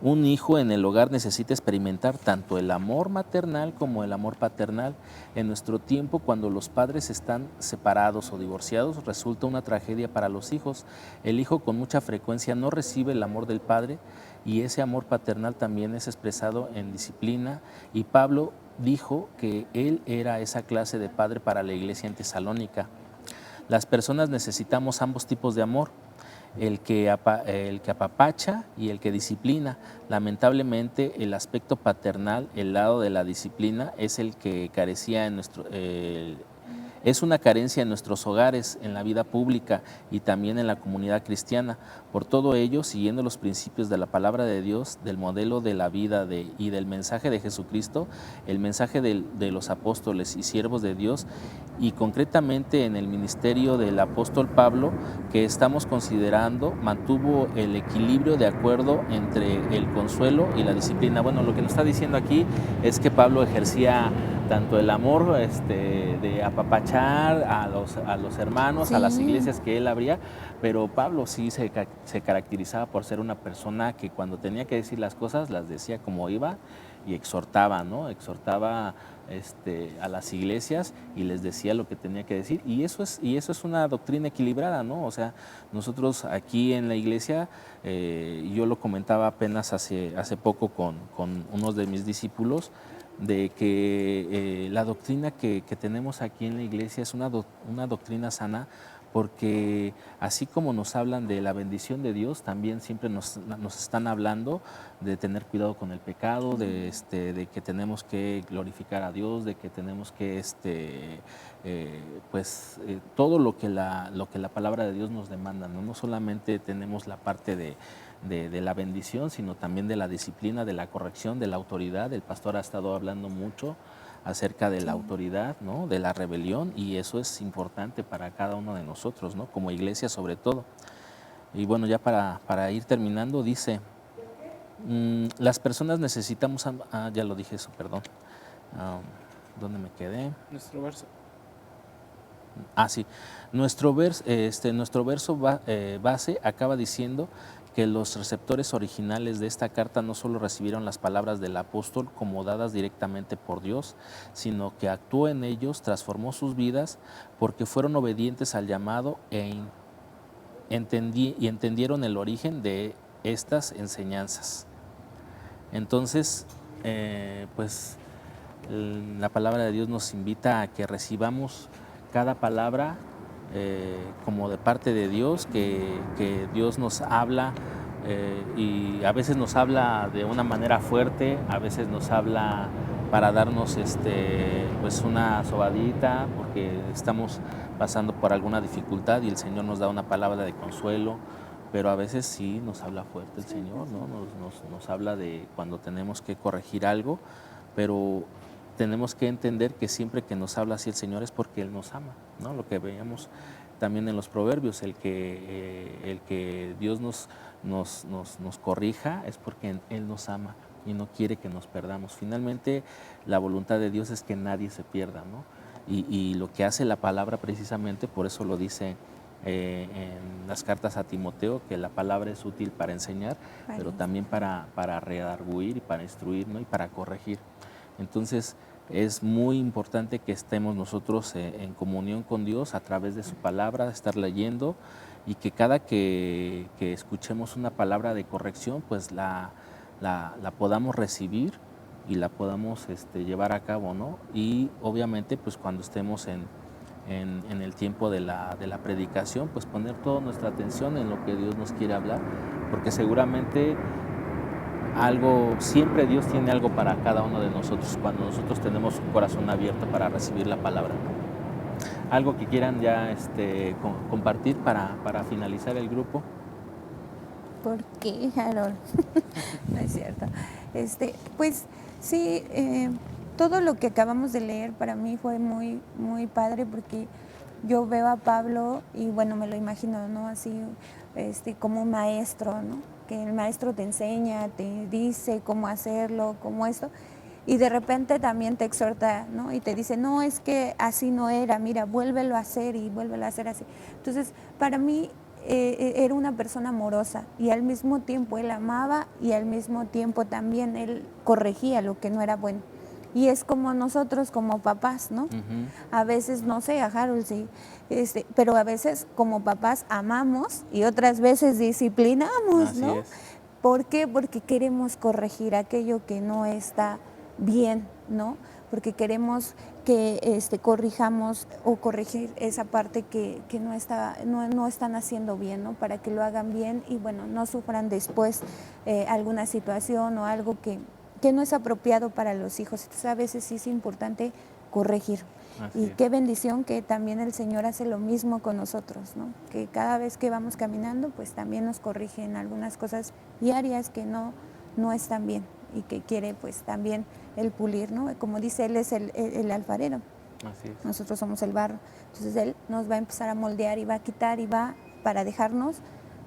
Un hijo en el hogar necesita experimentar tanto el amor maternal como el amor paternal. En nuestro tiempo, cuando los padres están separados o divorciados, resulta una tragedia para los hijos. El hijo con mucha frecuencia no recibe el amor del padre y ese amor paternal también es expresado en disciplina. Y Pablo dijo que él era esa clase de padre para la iglesia en Tesalónica. Las personas necesitamos ambos tipos de amor, el que apapacha y el que disciplina. Lamentablemente, el aspecto paternal, el lado de la disciplina, es el que carecía es una carencia en nuestros hogares, en la vida pública y también en la comunidad cristiana. Por todo ello, siguiendo los principios de la palabra de Dios, del modelo de la vida y del mensaje de Jesucristo, el mensaje de los apóstoles y siervos de Dios, y concretamente en el ministerio del apóstol Pablo, que estamos considerando, mantuvo el equilibrio de acuerdo entre el consuelo y la disciplina. Bueno, lo que nos está diciendo aquí es que Pablo ejercía tanto el amor de apapachar a los hermanos, a las iglesias que él abría, pero Pablo sí se caracterizaba por ser una persona que cuando tenía que decir las cosas, las decía como iba y exhortaba, ¿no? Exhortaba a las iglesias y les decía lo que tenía que decir, y eso es una doctrina equilibrada, ¿no? O sea, nosotros aquí en la iglesia, yo lo comentaba apenas hace poco con unos de mis discípulos, de que la doctrina que tenemos aquí en la iglesia es una doctrina sana, porque así como nos hablan de la bendición de Dios, también siempre nos están hablando de tener cuidado con el pecado, de que tenemos que glorificar a Dios, de que tenemos que todo lo que la palabra de Dios nos demanda, ¿no? No solamente tenemos la parte de la bendición, sino también de la disciplina, de la corrección, de la autoridad. El pastor ha estado hablando mucho acerca de la autoridad, ¿no? De la rebelión, y eso es importante para cada uno de nosotros, ¿no? Como iglesia sobre todo. Y bueno, ya para ir terminando, dice, las personas necesitamos, ya lo dije eso, perdón. ¿Dónde me quedé? Nuestro verso. Sí. Nuestro verso base acaba diciendo que los receptores originales de esta carta no solo recibieron las palabras del apóstol como dadas directamente por Dios, sino que actuó en ellos, transformó sus vidas, porque fueron obedientes al llamado y entendieron el origen de estas enseñanzas. Entonces, la palabra de Dios nos invita a que recibamos cada palabra como de parte de Dios, que Dios nos habla, y a veces nos habla de una manera fuerte, a veces nos habla para darnos una sobadita porque estamos pasando por alguna dificultad y el Señor nos da una palabra de consuelo, pero a veces sí nos habla fuerte el Señor, ¿no? Nos habla de cuando tenemos que corregir algo, pero tenemos que entender que siempre que nos habla así el Señor es porque Él nos ama, ¿no? Lo que veíamos también en los proverbios, el que Dios nos corrija es porque Él nos ama y no quiere que nos perdamos. Finalmente, la voluntad de Dios es que nadie se pierda, ¿no? Y lo que hace la palabra precisamente, por eso lo dice en las cartas a Timoteo, que la palabra es útil para enseñar, pero también para redarguir y para instruir, ¿no? Y para corregir. Entonces, es muy importante que estemos nosotros en comunión con Dios a través de su palabra, estar leyendo, y que cada que escuchemos una palabra de corrección, pues la podamos recibir y la podamos llevar a cabo, ¿no? Y obviamente, pues cuando estemos en el tiempo de la predicación, pues poner toda nuestra atención en lo que Dios nos quiere hablar, porque seguramente siempre Dios tiene algo para cada uno de nosotros cuando nosotros tenemos un corazón abierto para recibir la palabra, ¿no? Algo que quieran ya compartir para finalizar el grupo. ¿Por qué, Harold? No es cierto. Pues sí, todo lo que acabamos de leer para mí fue muy, muy padre, porque yo veo a Pablo y bueno, me lo imagino, ¿no? Así, como un maestro, ¿no? Que el maestro te enseña, te dice cómo hacerlo, cómo esto, y de repente también te exhorta, ¿no? Y te dice, no, es que así no era, mira, vuélvelo a hacer y vuélvelo a hacer así. Entonces, para mí era una persona amorosa, y al mismo tiempo él amaba, y al mismo tiempo también él corregía lo que no era bueno. Y es como nosotros como papás, ¿no? Uh-huh. A veces, no sé, a Harold sí, pero a veces como papás amamos y otras veces disciplinamos, Así ¿no? es. ¿Por qué? Porque queremos corregir aquello que no está bien, ¿no? Porque queremos que corrijamos o corregir esa parte que no están haciendo bien, ¿no? Para que lo hagan bien y bueno, no sufran después alguna situación o algo que no es apropiado para los hijos. Entonces a veces sí es importante corregir. Así Y es. qué bendición que también el Señor hace lo mismo con nosotros, ¿no? Que cada vez que vamos caminando, pues también nos corrige en algunas cosas diarias que no están bien, y que quiere pues también el pulir, ¿no? Como dice, Él es el alfarero. Así es. Nosotros somos el barro. Entonces Él nos va a empezar a moldear y va a quitar y va para dejarnos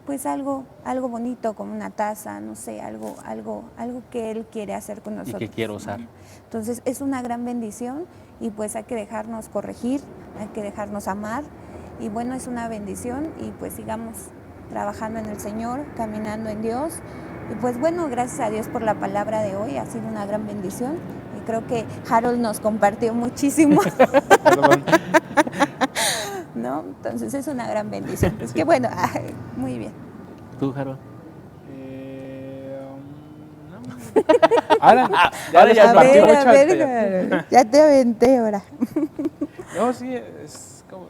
pues algo bonito, como una taza, no sé, algo que Él quiere hacer con nosotros. Y que quiero usar. Entonces es una gran bendición, y pues hay que dejarnos corregir, hay que dejarnos amar, y bueno, es una bendición, y pues sigamos trabajando en el Señor, caminando en Dios. Y pues bueno, gracias a Dios por la palabra de hoy, ha sido una gran bendición, y creo que Harold nos compartió muchísimo. ¿No? Entonces es una gran bendición. Pues qué bueno, muy bien. ¿Tú, Harold? No. Ahora ya A ver, mucho. Harold, ya te aventé ahora. No, sí, es como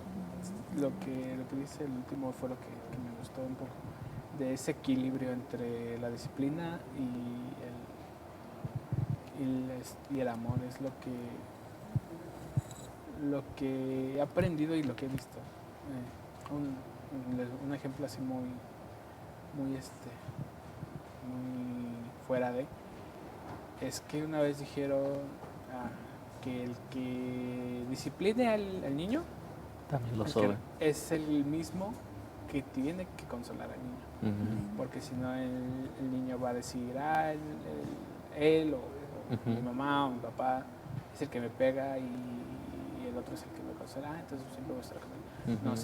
lo que dice el último fue lo que me gustó un poco, de ese equilibrio entre la disciplina y el amor. Es lo que he aprendido y lo que he visto. Un ejemplo así muy fuera de, es que una vez dijeron que el que discipline al niño También lo sobe. es el mismo que tiene que consolar al niño. Uh-huh. Porque si no el niño va a decir, él o Uh-huh. mi mamá o mi papá es el que me pega, y el otro es el que me consuela, entonces siempre voy a estar con él. Uh-huh. No,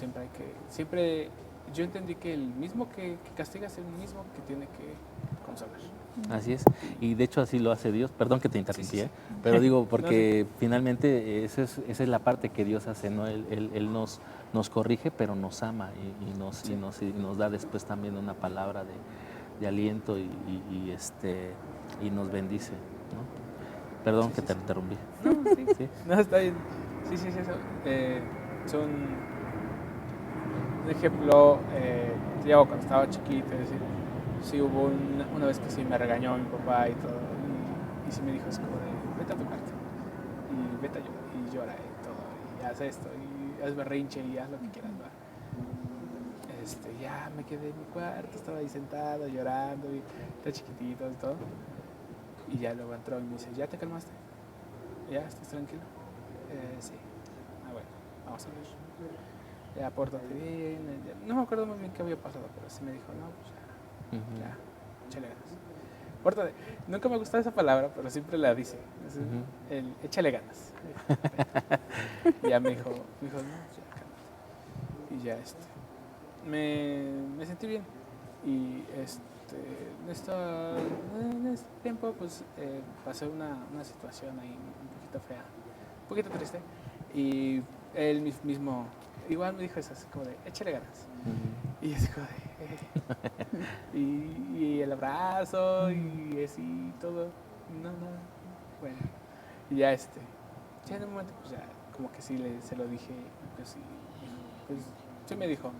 siempre yo entendí que el mismo que castiga es el mismo que tiene que consolar. Así es, y de hecho así lo hace Dios. Perdón que te interrumpí, Sí. pero digo porque No, sí. finalmente esa es la parte que Dios hace, ¿no? Él nos corrige, pero nos ama y nos da después también una palabra de aliento y nos bendice, ¿no? Perdón que te interrumpí. No, sí. ¿Sí? No, está bien. Sí, eso. Son un ejemplo, yo cuando estaba chiquito, es decir, sí hubo una vez que sí me regañó mi papá y todo, y sí me dijo, es como de, vete a tu cuarto, y vete a llorar, y llora y todo, y haz esto, y haz berrinche y haz lo que quieras, ¿va? Ya me quedé en mi cuarto, estaba ahí sentado, llorando, y está chiquitito y todo, y ya luego entró y me dice, ¿ya te calmaste? ¿Ya estás tranquilo? Sí. Bueno, vamos a ver. Ya, pórtate bien. No me acuerdo muy bien qué había pasado, pero sí me dijo, no, pues ya. Uh-huh. Ya, échale ganas. Pórtate. Nunca me gustó esa palabra, pero siempre la dice. Es el échale ganas. Y ya me dijo, no, ya, cálmate. Y ya me sentí bien. Y en este tiempo pues pasé una situación ahí un poquito fea, un poquito triste, y él mismo igual me dijo eso, así como de, échale ganas. Y así como de, y el abrazo, y así, todo, no, bueno. Y ya ya en un momento pues ya, como que sí se lo dije, pues sí, sí me dijo,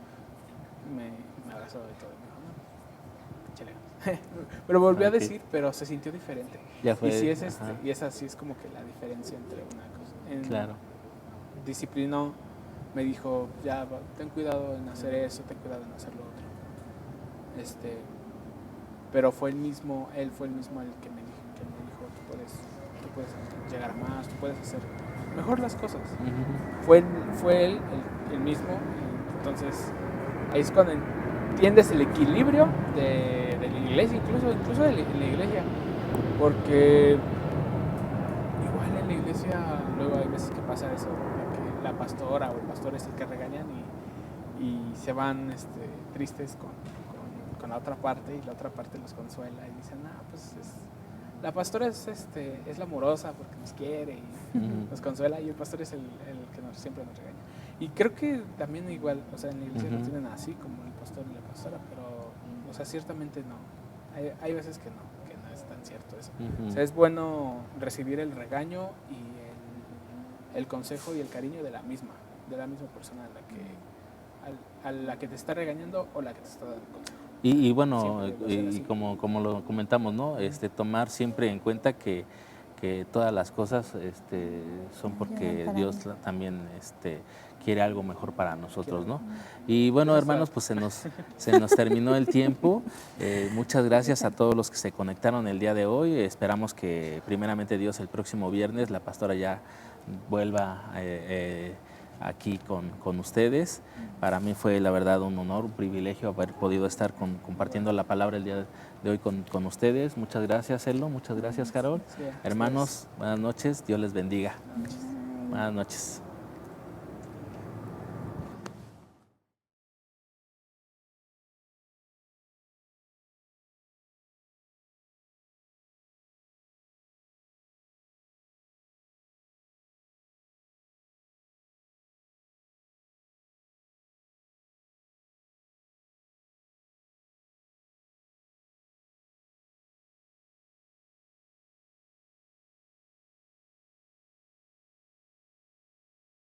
me abrazó y todo, y me dijo, no, échale ganas. Pero volvió a decir, pero se sintió diferente. Ya fue, Y sí ajá. y esa sí es como que la diferencia entre una cosa. Claro. Disciplinó, me dijo, ya, ten cuidado en hacer eso, ten cuidado en hacer lo otro. Pero él fue el mismo el que me dijo, tú puedes llegar a más, tú puedes hacer mejor las cosas. Fue él el mismo, y entonces ahí es cuando entiendes el equilibrio de la iglesia, incluso de la iglesia, porque igual en la iglesia luego hay veces que pasa eso, de que la pastora o el pastor es el que regañan y se van tristes con la otra parte, y la otra parte los consuela y dicen, pues la pastora es la amorosa porque nos quiere y nos consuela, y el pastor es el que siempre nos regaña. Y creo que también igual, o sea, en la iglesia lo tienen así como el pastor y la pastora, pero, o sea, ciertamente no. Hay veces que no es tan cierto eso. O sea, es bueno recibir el regaño y el consejo y el cariño de la misma persona a la que te está regañando o la que te está dando el consejo. Y bueno, Siempre y como lo comentamos, ¿no? Tomar siempre en cuenta que todas las cosas son porque Para Dios mí. también quiere algo mejor para nosotros, ¿no? Y bueno, hermanos, pues se nos terminó el tiempo. Muchas gracias a todos los que se conectaron el día de hoy. Esperamos que primeramente Dios el próximo viernes la pastora ya vuelva aquí con ustedes. Para mí fue la verdad un honor, un privilegio haber podido estar compartiendo la palabra el día de hoy con ustedes. Muchas gracias, Elo. Muchas gracias, Carol. Sí, Hermanos, buenas noches. Dios les bendiga. Buenas noches.